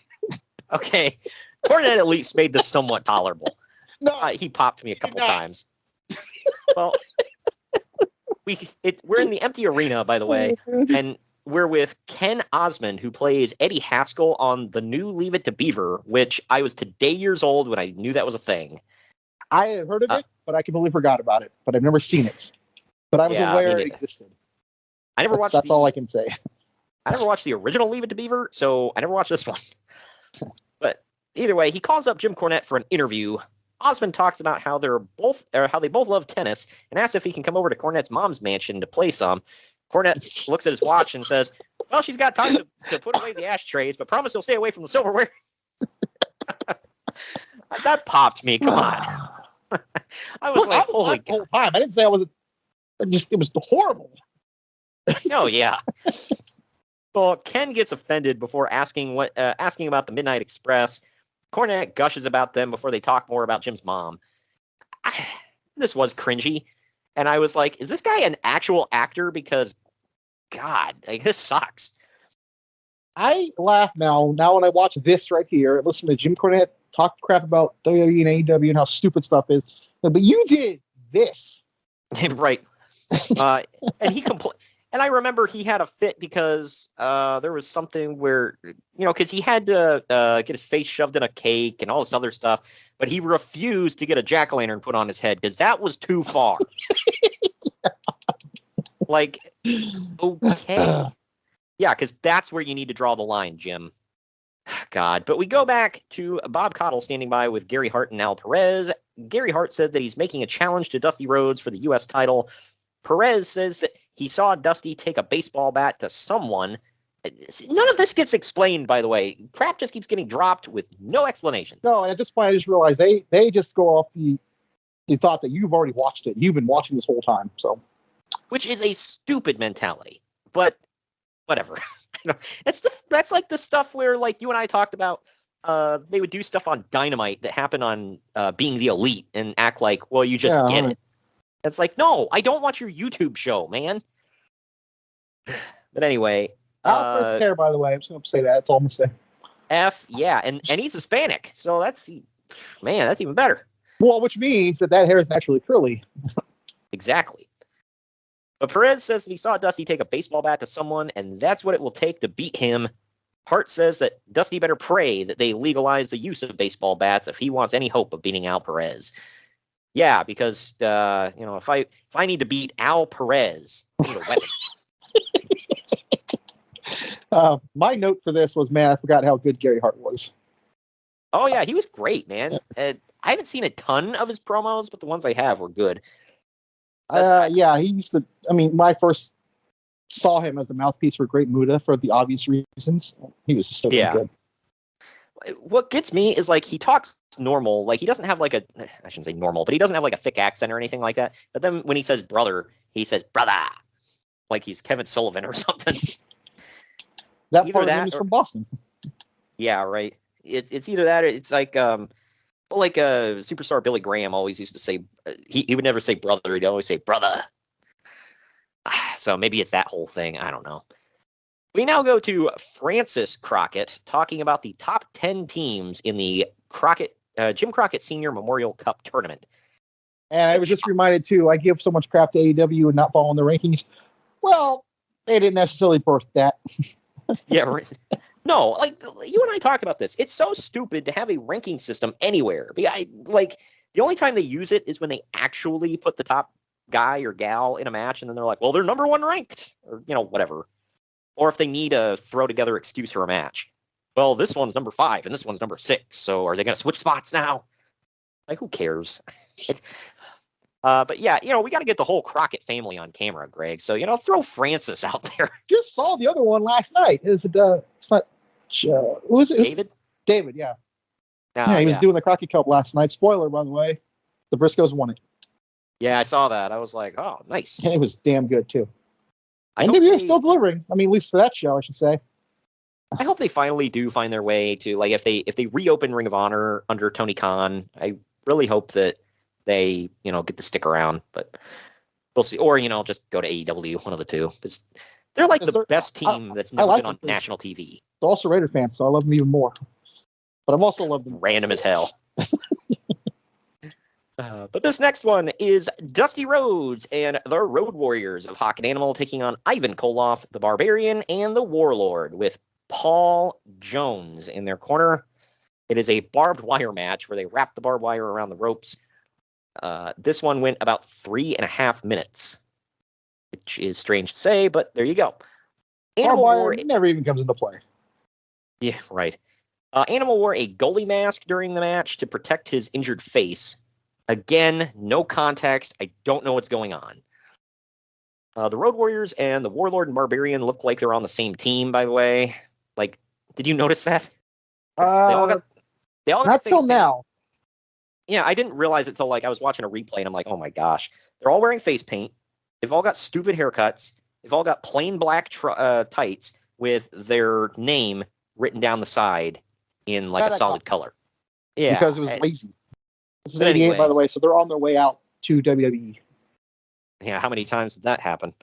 Okay. Cornette at least made this somewhat tolerable. No. He popped me a couple times. Well, we're in the empty arena, by the way, and we're with Ken Osmond, who plays Eddie Haskell on the new Leave It to Beaver, which I was today years old when I knew that was a thing. I had heard of it, but I completely forgot about it. But I've never seen it. But I was aware it existed. That's all I can say. I never watched the original Leave It to Beaver, so I never watched this one. But either way, he calls up Jim Cornette for an interview. Osmond talks about how they both love tennis and asks if he can come over to Cornette's mom's mansion to play some. Cornette looks at his watch and says, well, she's got time to put away the ashtrays, but promise he'll stay away from the silverware. That popped me. Come on. I was like, holy God. The whole time. I didn't say I wasn't. It was horrible. Oh, yeah. Well, Ken gets offended before asking about the Midnight Express. Cornette gushes about them before they talk more about Jim's mom. This was cringy. And I was like, is this guy an actual actor? Because, God, this sucks. I laugh now when I watch this right here, listen to Jim Cornette talk crap about WWE and AEW and how stupid stuff is. But you did this. Right. And he complained. And I remember he had a fit because there was something where, because he had to get his face shoved in a cake and all this other stuff, but he refused to get a jack-o'-lantern put on his head because that was too far. Like, okay. Yeah, because that's where you need to draw the line, Jim. God. But we go back to Bob Caudle standing by with Gary Hart and Al Perez. Gary Hart said that he's making a challenge to Dusty Rhodes for the U.S. title. Perez says that he saw Dusty take a baseball bat to someone. None of this gets explained, by the way. Crap just keeps getting dropped with no explanation. No, and at this point, I just realized they just go off the thought that you've already watched it. You've been watching this whole time, so. Which is a stupid mentality, but whatever. That's like the stuff where, like, you and I talked about, they would do stuff on Dynamite that happened on Being the Elite and act like, well, you just get it. It's like, no, I don't watch your YouTube show, man. But anyway. Alfred's hair, by the way. I'm just going to say that. That's all I'm going to say. Yeah. And he's Hispanic. So that's even better. Well, which means that hair is naturally curly. Exactly. But Perez says that he saw Dusty take a baseball bat to someone, and that's what it will take to beat him. Hart says that Dusty better pray that they legalize the use of baseball bats if he wants any hope of beating Al Perez. Yeah, because if I need to beat Al Perez, I need a weapon. My note for this was, man, I forgot how good Gary Hart was. Oh yeah, he was great, man. I haven't seen a ton of his promos, but the ones I have were good. Yeah, he used to. I mean, when I first saw him as a mouthpiece for Great Muta for the obvious reasons, he was just so good. What gets me is, like, he talks normal. Like, he doesn't have, like, I shouldn't say normal, but he doesn't have, like, a thick accent or anything like that. But then when he says brother, he says brother. Like he's Kevin Sullivan or something. That part of him is from Boston. Yeah, right. It's either that or it's like superstar Billy Graham always used to say, he would never say brother, he'd always say brother. So maybe it's that whole thing. I don't know. We now go to Francis Crockett talking about the top 10 teams in the Jim Crockett Senior Memorial Cup Tournament. And I was just reminded, too, I give so much crap to AEW and not following the rankings. Well, they didn't necessarily birth that. Yeah, right. No, like, you and I talked about this. It's so stupid to have a ranking system anywhere. The only time they use it is when they actually put the top guy or gal in a match, and then they're like, well, they're number 1 ranked, or, whatever. Or if they need a throw together excuse for a match. Well, this one's number 5 and this one's number 6. So are they going to switch spots now? Like, who cares? But yeah, we got to get the whole Crockett family on camera, Greg. So, throw Francis out there. Just saw the other one last night. Is it, it's not, who was it? David? David, yeah. He was doing the Crockett Cup last night. Spoiler, by the way. The Briscoes won it. Yeah, I saw that. I was like, oh, nice. And it was damn good, too. NWA is still delivering. I mean, at least for that show, I should say. I hope they finally do find their way to, like, if they reopen Ring of Honor under Tony Khan, I really hope that they, get to stick around. But we'll see. Or, just go to AEW, one of the two. They're like the best team that's never been on national TV. They're also Raider fans, so I love them even more. But I've also loved them. Random as hell. But this next one is Dusty Rhodes and the Road Warriors of Hawk and Animal taking on Ivan Koloff, the Barbarian, and the Warlord with Paul Jones in their corner. It is a barbed wire match where they wrap the barbed wire around the ropes. This one went about 3.5 minutes, which is strange to say, but there you go. Barbed wire never even comes into play. Yeah, right. Animal wore a goalie mask during the match to protect his injured face. Again, no context. I don't know what's going on. The Road Warriors and the Warlord and Barbarian look like they're on the same team, by the way. Like, did you notice that? They all got not till now. Yeah, I didn't realize it till I was watching a replay and I'm like, oh my gosh. They're all wearing face paint. They've all got stupid haircuts. They've all got plain black tights with their name written down the side in a solid color. Yeah. Because it was lazy. This is 88, anyway, by the way, so they're on their way out to WWE. Yeah, how many times did that happen?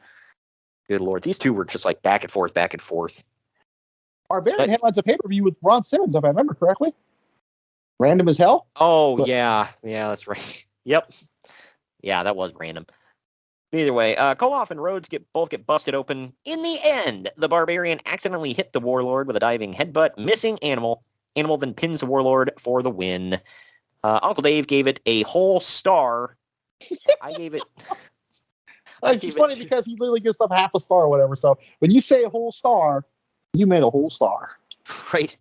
Good Lord. These two were just back and forth, back and forth. Barbarian headlines a pay-per-view with Ron Simmons, if I remember correctly. Random as hell. Oh, yeah. Yeah, that's right. Yep. Yeah, that was random. Either way, Koloff and Rhodes both get busted open. In the end, the Barbarian accidentally hit the Warlord with a diving headbutt, missing Animal. Animal then pins the Warlord for the win. Uncle Dave gave it a whole star. I gave it... It's funny because he literally gives up half a star or whatever. So when you say a whole star, you made a whole star. Right.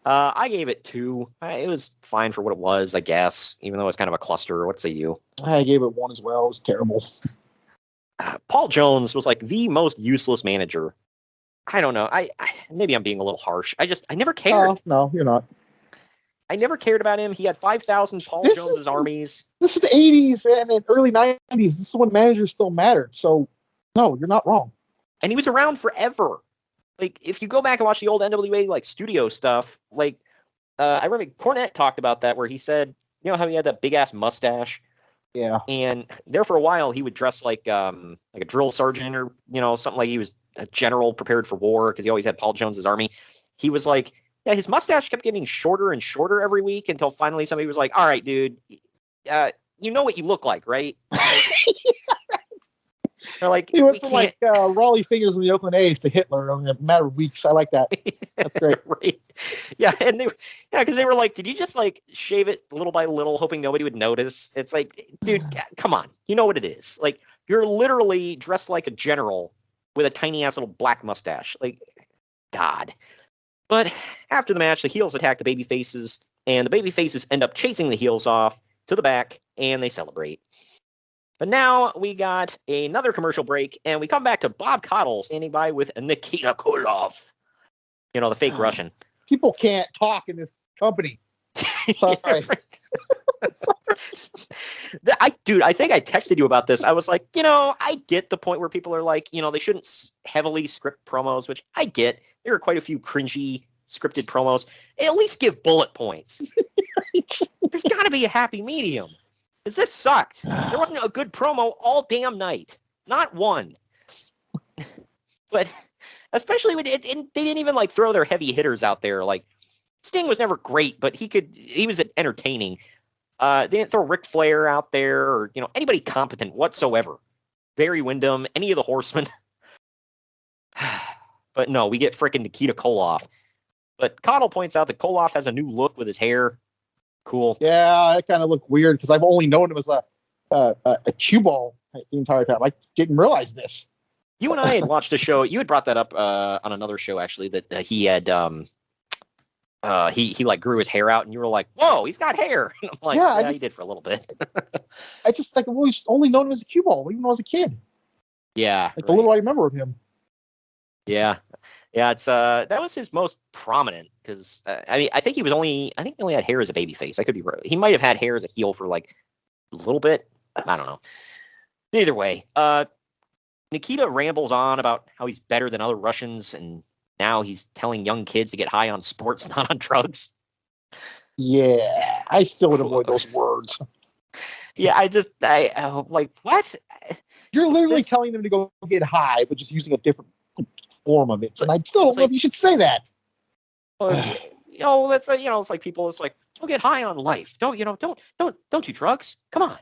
I gave it 2. It was fine for what it was, I guess, even though it's kind of a cluster. What say you? I gave it 1 as well. It was terrible. Paul Jones was the most useless manager. I don't know. I maybe I'm being a little harsh. I never cared. Oh, no, you're not. I never cared about him. He had 5,000 Paul Jones' armies. This is the 80s and early 90s. This is when managers still mattered. So, no, you're not wrong. And he was around forever. If you go back and watch the old NWA, studio stuff, I remember Cornette talked about that where he said, how he had that big-ass mustache? Yeah. And there for a while, he would dress like a drill sergeant or, something like he was a general prepared for war because he always had Paul Jones' army. He was like, yeah, his mustache kept getting shorter and shorter every week until finally somebody was like, all right, dude, you know what you look like, right? They're like, he went from Raleigh fingers in the Oakland A's to Hitler in a matter of weeks. I like that. That's great. Right. Yeah. And because they were like, did you just shave it little by little, hoping nobody would notice? It's like, dude, come on. You know what it is. You're literally dressed like a general with a tiny ass little black mustache. God. But after the match, the heels attack the baby faces, and the baby faces end up chasing the heels off to the back, and they celebrate. But now we got another commercial break, and we come back to Bob Caudle standing by with Nikita Koloff. The fake Russian. People can't talk in this company. Sorry. I think I texted you about this. I was like, I get the point where people are like, they shouldn't heavily script promos, which I get. There are quite a few cringy scripted promos. At least give bullet points. There's got to be a happy medium. Because this sucked. There wasn't a good promo all damn night. Not one. But especially when they didn't even like throw their heavy hitters out there. Like Sting was never great, but he was entertaining. They didn't throw Ric Flair out there or anybody competent whatsoever. Barry Windham, any of the Horsemen. But no, we get frickin' Nikita Koloff. But Connell points out that Koloff has a new look with his hair. Cool. Yeah, it kind of looked weird because I've only known him as a cue ball the entire time. I didn't realize this. You and I had watched a show. You had brought that up on another show, actually, that he had he like grew his hair out, and you were like, "Whoa, he's got hair." And I'm like, "Yeah, he did for a little bit." I just like I've always only known him as a cue ball, even when I was a kid. Yeah, like the little I remember of him. Yeah, it's that was his most prominent because I think he only had hair as a babyface. I could be wrong. He might have had hair as a heel for like a little bit. I don't know. Either way, Nikita rambles on about how he's better than other Russians, and now he's telling young kids to get high on sports, not on drugs. Yeah, I still would avoid those words. Yeah, I'm like, what? You're literally telling them to go get high, but just using a different form of it. And I still don't know if you should say that. That's it's like people. It's like, go get high on life. Don't do drugs. Come on.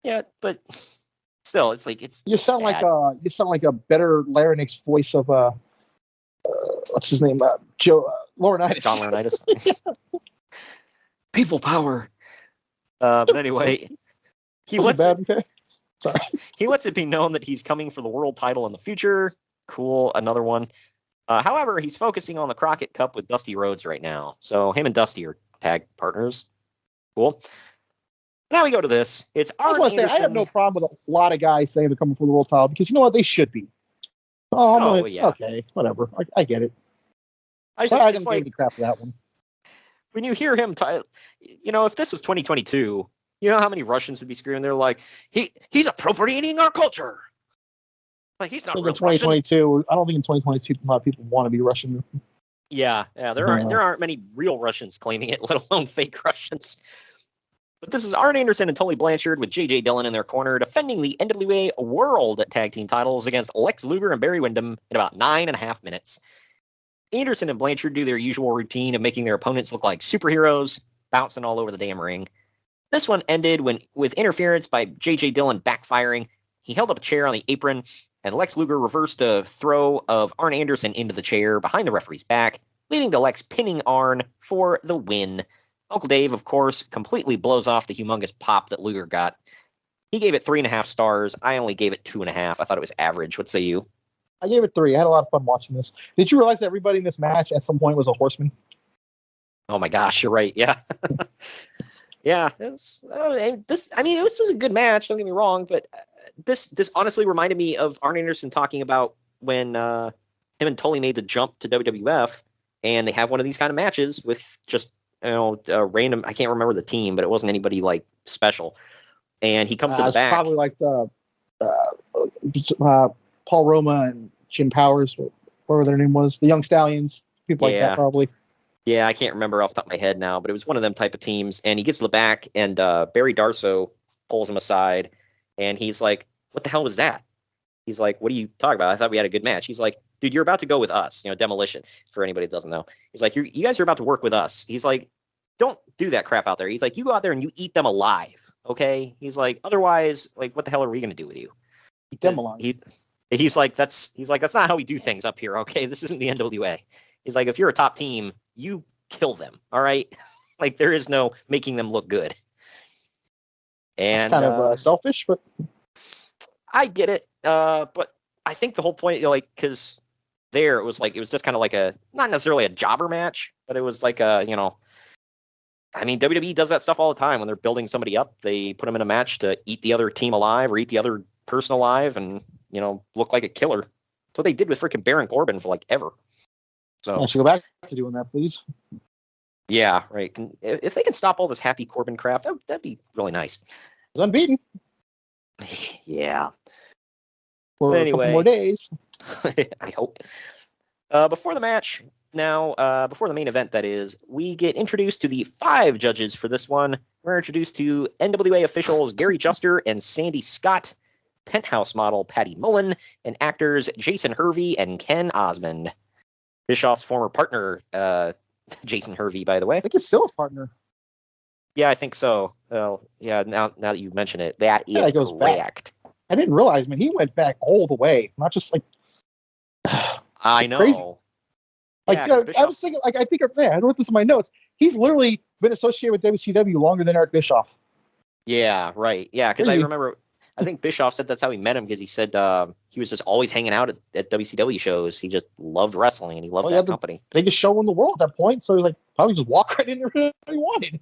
Yeah, but still, it's like you sound like a better larynx voice of what's his name? Joe Laurinaitis. John Laurinaitis. People power. But anyway, he lets it be known that he's coming for the world title in the future. Cool, another one. However, he's focusing on the Crockett Cup with Dusty Rhodes right now. So him and Dusty are tag partners. Cool. Now we go to this. It's Arn Anderson. I have no problem with a lot of guys saying they're coming for the world title because you know what? They should be. Yeah. Okay, whatever. I get it. I didn't give the crap for that one. When you hear him, if this was 2022, you know how many Russians would be screaming? They're like, he's appropriating our culture. Like he's not real 2022. Russian. I don't think in 2022 a lot of people want to be Russian. Yeah. There aren't many real Russians claiming it, let alone fake Russians. But this is Arn Anderson and Tully Blanchard with J.J. Dillon in their corner defending the NWA World Tag Team titles against Lex Luger and Barry Windham in about 9.5 minutes. Anderson and Blanchard do their usual routine of making their opponents look like superheroes, bouncing all over the damn ring. This one ended with interference by J.J. Dillon backfiring. He held up a chair on the apron, and Lex Luger reversed a throw of Arn Anderson into the chair behind the referee's back, leading to Lex pinning Arn for the win. Uncle Dave, of course, completely blows off the humongous pop that Luger got. He gave it 3.5 stars. I only gave it 2.5. I thought it was average. What say you? I gave it 3. I had a lot of fun watching this. Did you realize that everybody in this match at some point was a horseman? Oh my gosh, you're right. Yeah. Yeah. This was a good match. Don't get me wrong, but this honestly reminded me of Arn Anderson talking about when him and Tully made the jump to WWF, and they have one of these kind of matches with just random. I can't remember the team, but it wasn't anybody like special. And he comes to the back. Probably like the Paul Roma and Jim Powers, whatever their name was, the Young Stallions, people like that probably. Yeah, I can't remember off the top of my head now, but it was one of them type of teams. And he gets to the back, and Barry Darsow pulls him aside, and he's like, "What the hell was that?" He's like, "What are you talking about? I thought we had a good match." He's like, "Dude, you're about to go with us." Demolition, for anybody that doesn't know. He's like, you guys are about to work with us. He's like, "Don't do that crap out there." He's like, "You go out there and you eat them alive, okay?" He's like, "Otherwise, like, what the hell are we going to do with you?" Eat them alive. He's like, that's not how we do things up here, okay? This isn't the NWA. He's like, if you're a top team, you kill them, all right? Like, there is no making them look good. And it's kind of selfish, but I get it. But I think the whole point, because it was just kind of like not necessarily a jobber match, but it was like WWE does that stuff all the time when they're building somebody up. They put them in a match to eat the other team alive or eat the other person alive and, look like a killer. That's what they did with freaking Baron Corbin for ever. So I should go back to doing that, please. Yeah, right. If they can stop all this happy Corbin crap, that'd be really nice. He's unbeaten. Yeah. For a couple more days. I hope. Before the match, before the main event, that is, we get introduced to the 5 judges for this one. We're introduced to NWA officials Gary Juster and Sandy Scott. Penthouse model Patty Mullen, and actors Jason Hervey and Ken Osmond. Bischoff's former partner, Jason Hervey, by the way. I think it's still his partner. Yeah, I think so. Well, yeah, now that you mention it, that is it goes correct. Back. I didn't realize, man, he went back all the way, not just like. I know. Crazy. Like, yeah, I was thinking, like, I wrote this in my notes. He's literally been associated with WCW longer than Eric Bischoff. Yeah, right. Yeah, because I remember, I think Bischoff said that's how he met him, because he said he was just always hanging out at WCW shows. He just loved wrestling, and he loved that company. Biggest show in the world at that point, so he like probably just walk right in wherever he wanted.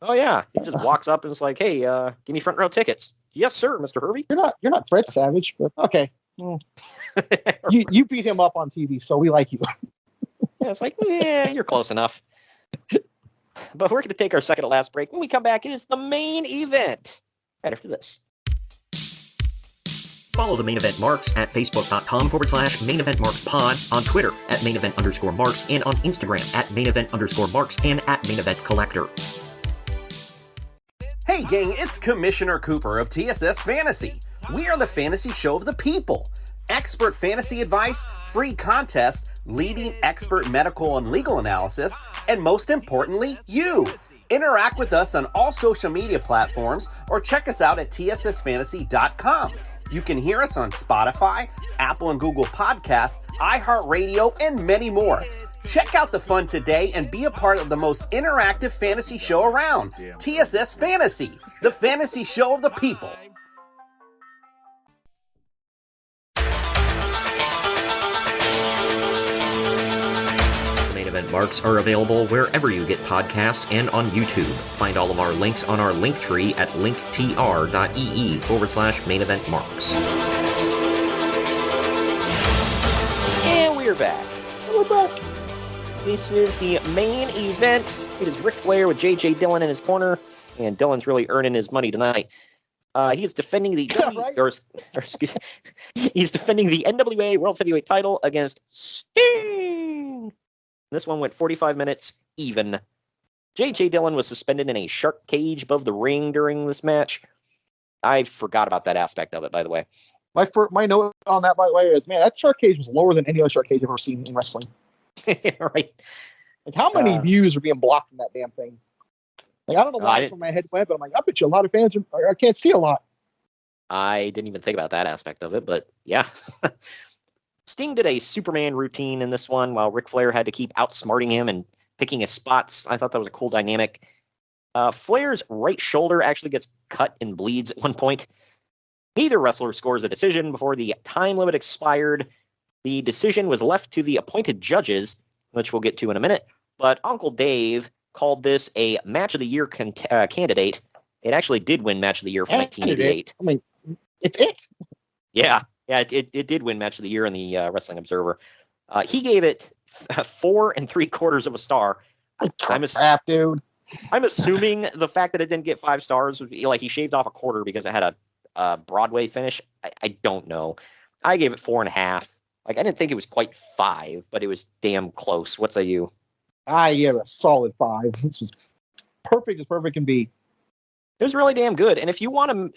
Oh yeah, he just walks up and is like, "Hey, give me front row tickets." Yes, sir, Mr. Hervey. You're not Fred Savage, but okay. Well, you beat him up on TV, so we like you. Yeah, it's like, yeah, you're close enough. But we're going to take our second to last break. When we come back, it is the main event. Right after this. Follow the Main Event Marks at facebook.com/Main Event Marks Pod, on Twitter at Main Event _Marks, and on Instagram at Main Event _Marks and at Main Event Collector. Hey gang, it's Commissioner Cooper of TSS Fantasy. We are the fantasy show of the people. Expert fantasy advice, free contests, leading expert medical and legal analysis, and most importantly, you. Interact with us on all social media platforms or check us out at tssfantasy.com. You can hear us on Spotify, Apple and Google Podcasts, iHeartRadio, and many more. Check out the fun today and be a part of the most interactive fantasy show around. TSS Fantasy, the fantasy show of the people. Main Event Marks are available wherever you get podcasts and on YouTube. Find all of our links on our link tree at linktr.ee/Main Event Marks. And we're back. This is the main event. It is Ric Flair with J.J. Dillon in his corner, and Dillon's really earning his money tonight. He is defending the he's defending the NWA World Heavyweight title against Sting. This one went 45 minutes even. J.J. Dillon was suspended in a shark cage above the ring during this match. I forgot about that aspect of it, by the way. My note on that, by the way, is, man, that shark cage was lower than any other shark cage I've ever seen in wrestling. Right. Like, how many views are being blocked from that damn thing? Like, I don't know why it's from my head went, but I'm like, I bet you a lot of fans I can't see a lot. I didn't even think about that aspect of it, but yeah. Sting did a Superman routine in this one, while Ric Flair had to keep outsmarting him and picking his spots. I thought that was a cool dynamic. Flair's right shoulder actually gets cut and bleeds at one point. Neither wrestler scores a decision before the time limit expired. The decision was left to the appointed judges, which we'll get to in a minute. But Uncle Dave called this a Match of the Year candidate. It actually did win Match of the Year for 1988. I mean, it's it. Yeah, it did win Match of the Year in the Wrestling Observer. He gave it 4 3/4 of a star. Crap, dude. I'm assuming the fact that it didn't get 5 stars would be like he shaved off a quarter because it had a Broadway finish. I don't know. I gave it 4.5. Like, I didn't think it was quite 5, but it was damn close. What say you? I give it a solid 5. This was perfect as perfect can be. It was really damn good. And if you want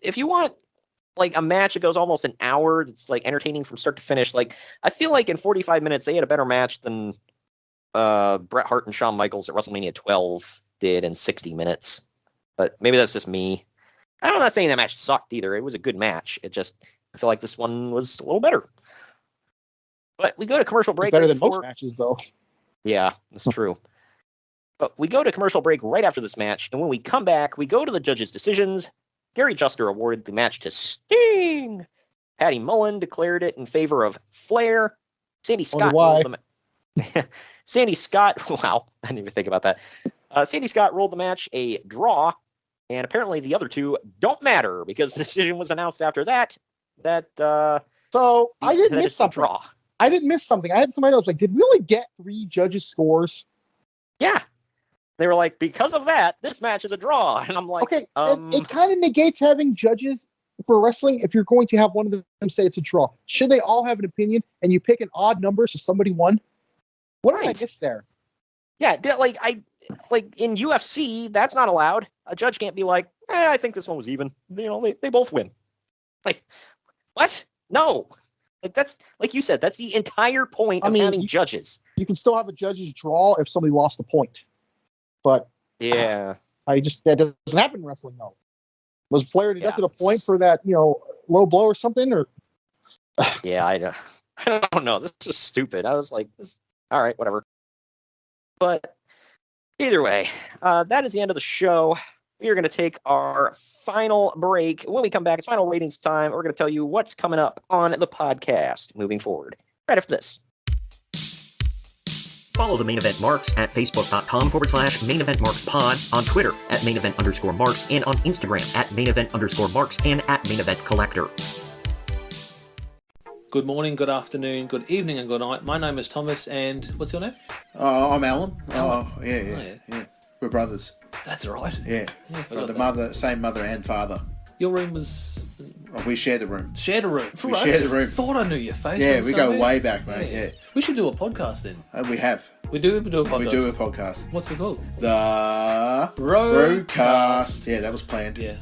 like a match that goes almost an hour, that's like entertaining from start to finish, like, I feel like in 45 minutes they had a better match than Bret Hart and Shawn Michaels at WrestleMania 12 did in 60 minutes. But maybe that's just me. I'm not saying that match sucked either. It was a good match. I feel like this one was a little better. But we go to commercial break. It's better than most matches, though. Yeah, that's true. But we go to commercial break right after this match, and when we come back, we go to the judges' decisions. Gary Juster awarded the match to Sting. Patty Mullen declared it in favor of Flair. Sandy Scott rolled Sandy Scott, wow, I didn't even think about that. Sandy Scott rolled the match a draw, and apparently the other two don't matter because the decision was announced after that. So I didn't miss something. Draw. I didn't miss something. I had somebody else like, did we only get 3 judges' scores? Yeah. They were like, because of that, this match is a draw. And I'm like, okay, it kind of negates having judges for wrestling if you're going to have one of them say it's a draw. Should they all have an opinion and you pick an odd number so somebody won? What did I miss there? Yeah, like in UFC, that's not allowed. A judge can't be like, I think this one was even. You know, they both win. Like, What? No. Like that's like you said, that's the entire point of having judges. You can still have a judge's draw if somebody lost the point. But yeah. that doesn't happen in wrestling though. Was Flair deducted a point for that, low blow or something? Or yeah, I don't know. This is stupid. I was like, all right, whatever. But either way, that is the end of the show. We are going to take our final break. When we come back, it's final ratings time. We're going to tell you what's coming up on the podcast moving forward. Right after this. Follow the Main Event Marks at facebook.com/Main Event Marks Pod, on Twitter at Main Event _Marks, and on Instagram at Main Event _Marks and at Main Event Collector. Good morning, good afternoon, good evening, and good night. My name is Thomas, and what's your name? I'm Alan. Oh, yeah. We're brothers. That's right. Yeah. Same mother and father. Your room was... we shared a room. Shared a room? We shared a room. Thought I knew your face. Yeah, we go way back, mate. Yeah. We should do a podcast then. We have. We do a podcast? We do a podcast. What's it called? The Broadcast. Yeah, that was planned. Yeah.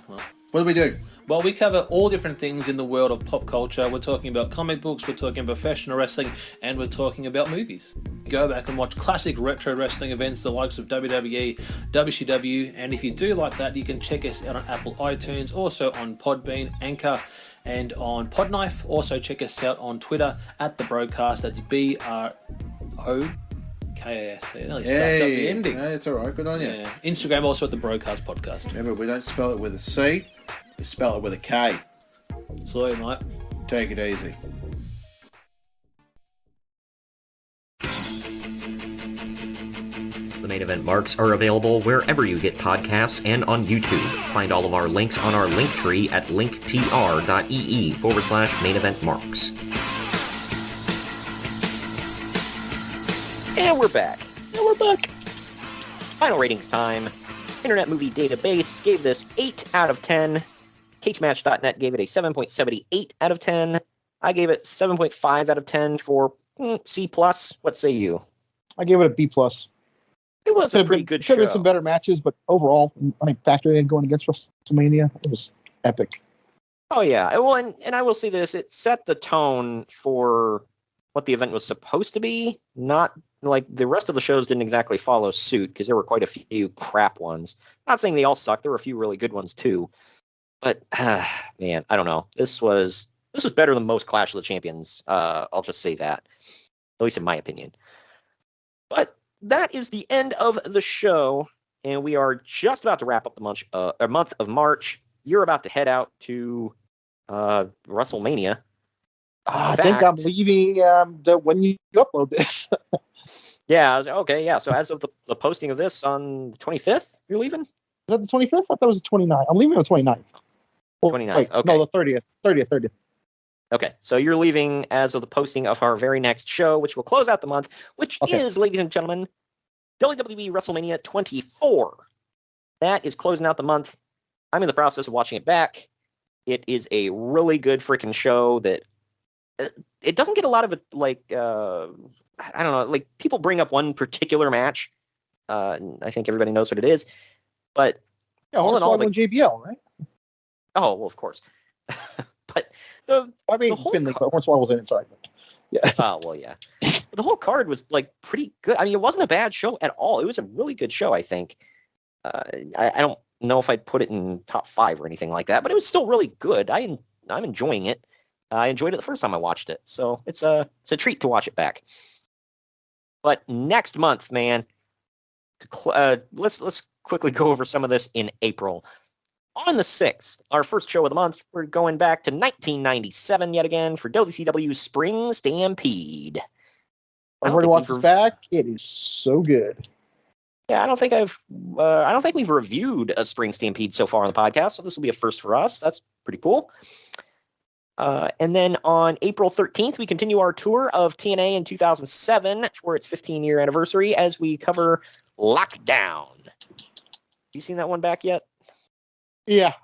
Well. What do we do? Well, we cover all different things in the world of pop culture. We're talking about comic books, we're talking about professional wrestling, and we're talking about movies. Go back and watch classic retro wrestling events, the likes of WWE, WCW, and if you do like that, you can check us out on Apple iTunes, also on Podbean, Anchor, and on Podknife. Also check us out on Twitter at The Broadcast. That's BROKAST. Nearly stuffed up the ending. No, it's all right. Good on you. Yeah. Instagram also at The Broadcast Podcast. Remember, we don't spell it with a C. We spell it with a K. Sorry, mate. Take it easy. The Main Event Marks are available wherever you get podcasts and on YouTube. Find all of our links on our link tree at linktr.ee/Main Event Marks. And we're back. Final ratings time. Internet Movie Database gave this 8 out of 10. CageMatch.net gave it a 7.78 out of 10. I gave it 7.5 out of 10 for C+. What say you? I gave it a B+. It was a pretty good show. Could have been some better matches, but overall, factoring in going against WrestleMania, it was epic. Oh, yeah. Well, and I will say this. It set the tone for what the event was supposed to be. Not like the rest of the shows didn't exactly follow suit because there were quite a few crap ones. Not saying they all sucked. There were a few really good ones, too. But, man, I don't know. This was better than most Clash of the Champions. I'll just say that, at least in my opinion. But that is the end of the show, and we are just about to wrap up the month of March. You're about to head out to WrestleMania. I think I'm leaving when you upload this. Yeah, okay, yeah. So as of the posting of this on the 25th, you're leaving? Is that the 25th? I thought it was the 29th. I'm leaving on the 29th. 29th. Wait, okay. No, the 30th. Okay, so you're leaving as of the posting of our very next show, which will close out the month, which is, ladies and gentlemen, WWE WrestleMania 24. That is closing out the month. I'm in the process of watching it back. It is a really good freaking show that it doesn't get a lot of I don't know, like people bring up one particular match. I think everybody knows what it is, but all in all, JBL, right? Oh, well, of course. But Finley, but Hornswoggle was in it. Sorry. Yeah. Oh, well, yeah. The whole card was pretty good. I mean, it wasn't a bad show at all. It was a really good show, I think. I don't know if I'd put it in top 5 or anything like that, but it was still really good. I'm enjoying it. I enjoyed it the first time I watched it, so it's a treat to watch it back. But next month, man, let's quickly go over some of this in April. On the 6th, our first show of the month, we're going back to 1997 yet again for WCW Spring Stampede. I've already watched it back. It is so good. Yeah, I don't think we've reviewed a Spring Stampede so far on the podcast, so this will be a first for us. That's pretty cool. And then on April 13th, we continue our tour of TNA in 2007 for its 15-year anniversary as we cover Lockdown. You seen that one back yet? Yeah.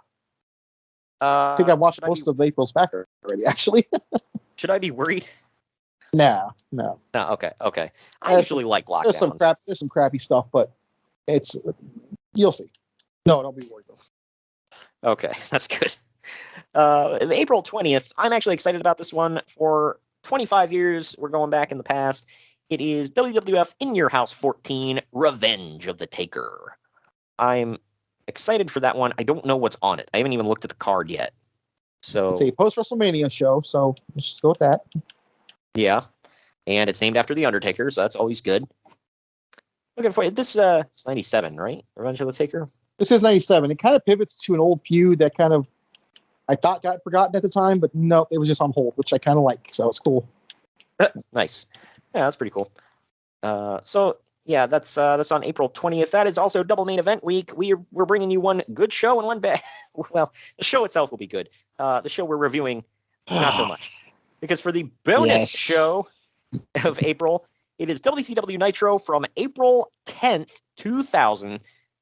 I think I watched most of April's back already, actually. Should I be worried? No. Okay. I usually like Lockdown. There's some crappy stuff, but you'll see. No, don't be worried though. Okay, that's good. April 20th. I'm actually excited about this one. For 25 years, we're going back in the past. It is WWF In Your House 14, Revenge of the Taker. I'm excited for that one. I don't know what's on it. I haven't even looked at the card yet. So it's a post-WrestleMania show, so let's just go with that. Yeah. And it's named after The Undertaker, so that's always good. Looking for it. This it's 97, right? Revenge of the Taker? This is 97. It kind of pivots to an old feud that kind of, I thought got forgotten at the time, but no, it was just on hold, which I kind of like, so it's cool. Nice. Yeah, that's pretty cool. So yeah, that's on April 20th. That is also double main event week. We're bringing you one good show and one bad. Well, the show itself will be good. The show we're reviewing, not so much, because for the bonus show of April, it is WCW Nitro from April 10th, 2000.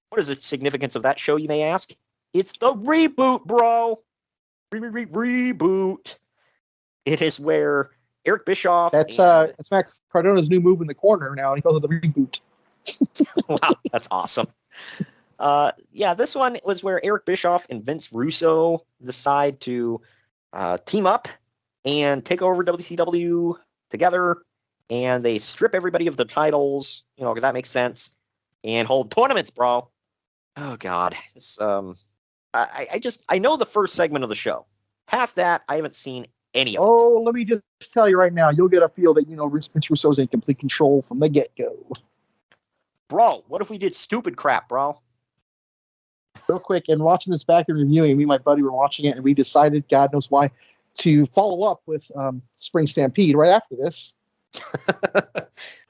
What is the significance of that show, you may ask? It's the reboot, bro. Reboot. It is where Eric Bischoff. That's Matt Cardona's new move in the corner now. He calls it the reboot. Wow, that's awesome. Yeah, this one was where Eric Bischoff and Vince Russo decide to team up and take over WCW together, and they strip everybody of the titles, because that makes sense, and hold tournaments, bro. Oh God, I know the first segment of the show. Past that, I haven't seen any of it. Oh, let me just tell you right now, you'll get a feel that Vince Russo's in complete control from the get-go. Bro, what if we did stupid crap, bro? Real quick, and watching this back and reviewing, me and my buddy were watching it, and we decided, God knows why, to follow up with Spring Stampede right after this.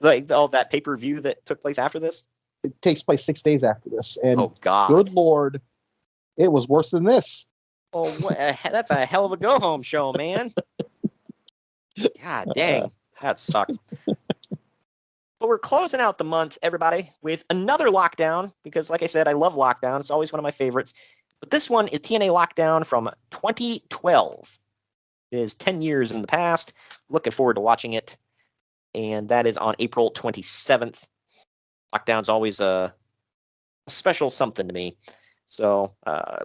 Like that pay-per-view that took place after this? It takes place 6 days after this. And oh, God. Good Lord, it was worse than this. Oh, that's a hell of a go-home show, man. God dang, that sucks. But we're closing out the month, everybody, with another Lockdown, because like I said, I love Lockdown. It's always one of my favorites. But this one is TNA Lockdown from 2012. It is 10 years in the past. Looking forward to watching it. And that is on April 27th. Lockdown's always a special something to me. So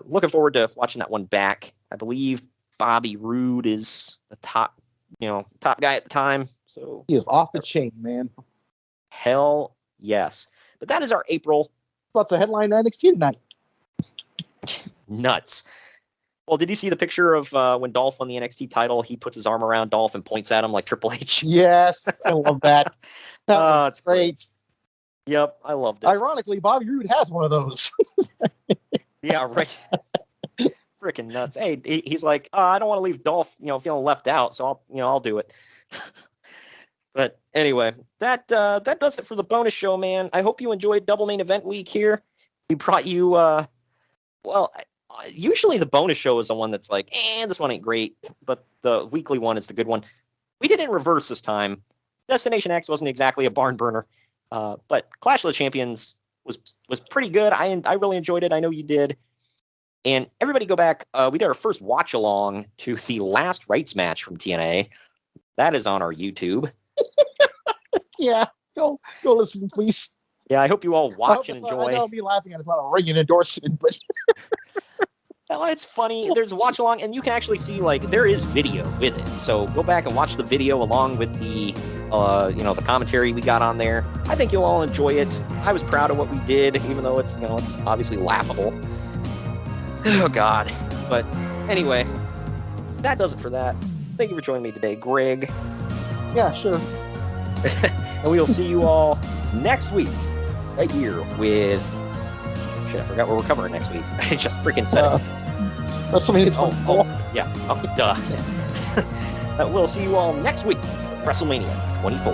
looking forward to watching that one back. I believe Bobby Roode is the top guy at the time. So he is off the chain, man. Hell yes. But that is our April. About to headline NXT tonight. Nuts. Well, did you see the picture of when Dolph won the NXT title? He puts his arm around Dolph and points at him like Triple H. Yes, I love that. That's great. Yep, I loved it. Ironically, Bobby Roode has one of those. Yeah, right. Freaking nuts. Hey, he's like, I don't want to leave Dolph, feeling left out, so I'll do it. But anyway, that does it for the bonus show, man. I hope you enjoyed double main event week here. We brought you, usually the bonus show is the one that's like, this one ain't great, but the weekly one is the good one. We did it in reverse this time. Destination X wasn't exactly a barn burner, but Clash of the Champions was pretty good. I really enjoyed it. I know you did. And everybody go back. We did our first watch along to the last rights match from TNA. That is on our YouTube. Yeah, go listen, please. Yeah, I hope you all watch and enjoy. I know I'll be laughing at it's not a ringing endorsement, but well, it's funny. There's a watch along, and you can actually see there is video with it. So go back and watch the video along with the the commentary we got on there. I think you'll all enjoy it. I was proud of what we did, even though it's it's obviously laughable. Oh God! But anyway, that does it for that. Thank you for joining me today, Greg. Yeah, sure. And we'll see you all next week, right here with. Shit, I forgot what we're covering next week. I just freaking said it. WrestleMania 24. Yeah. Oh, duh. We'll see you all next week. WrestleMania 24.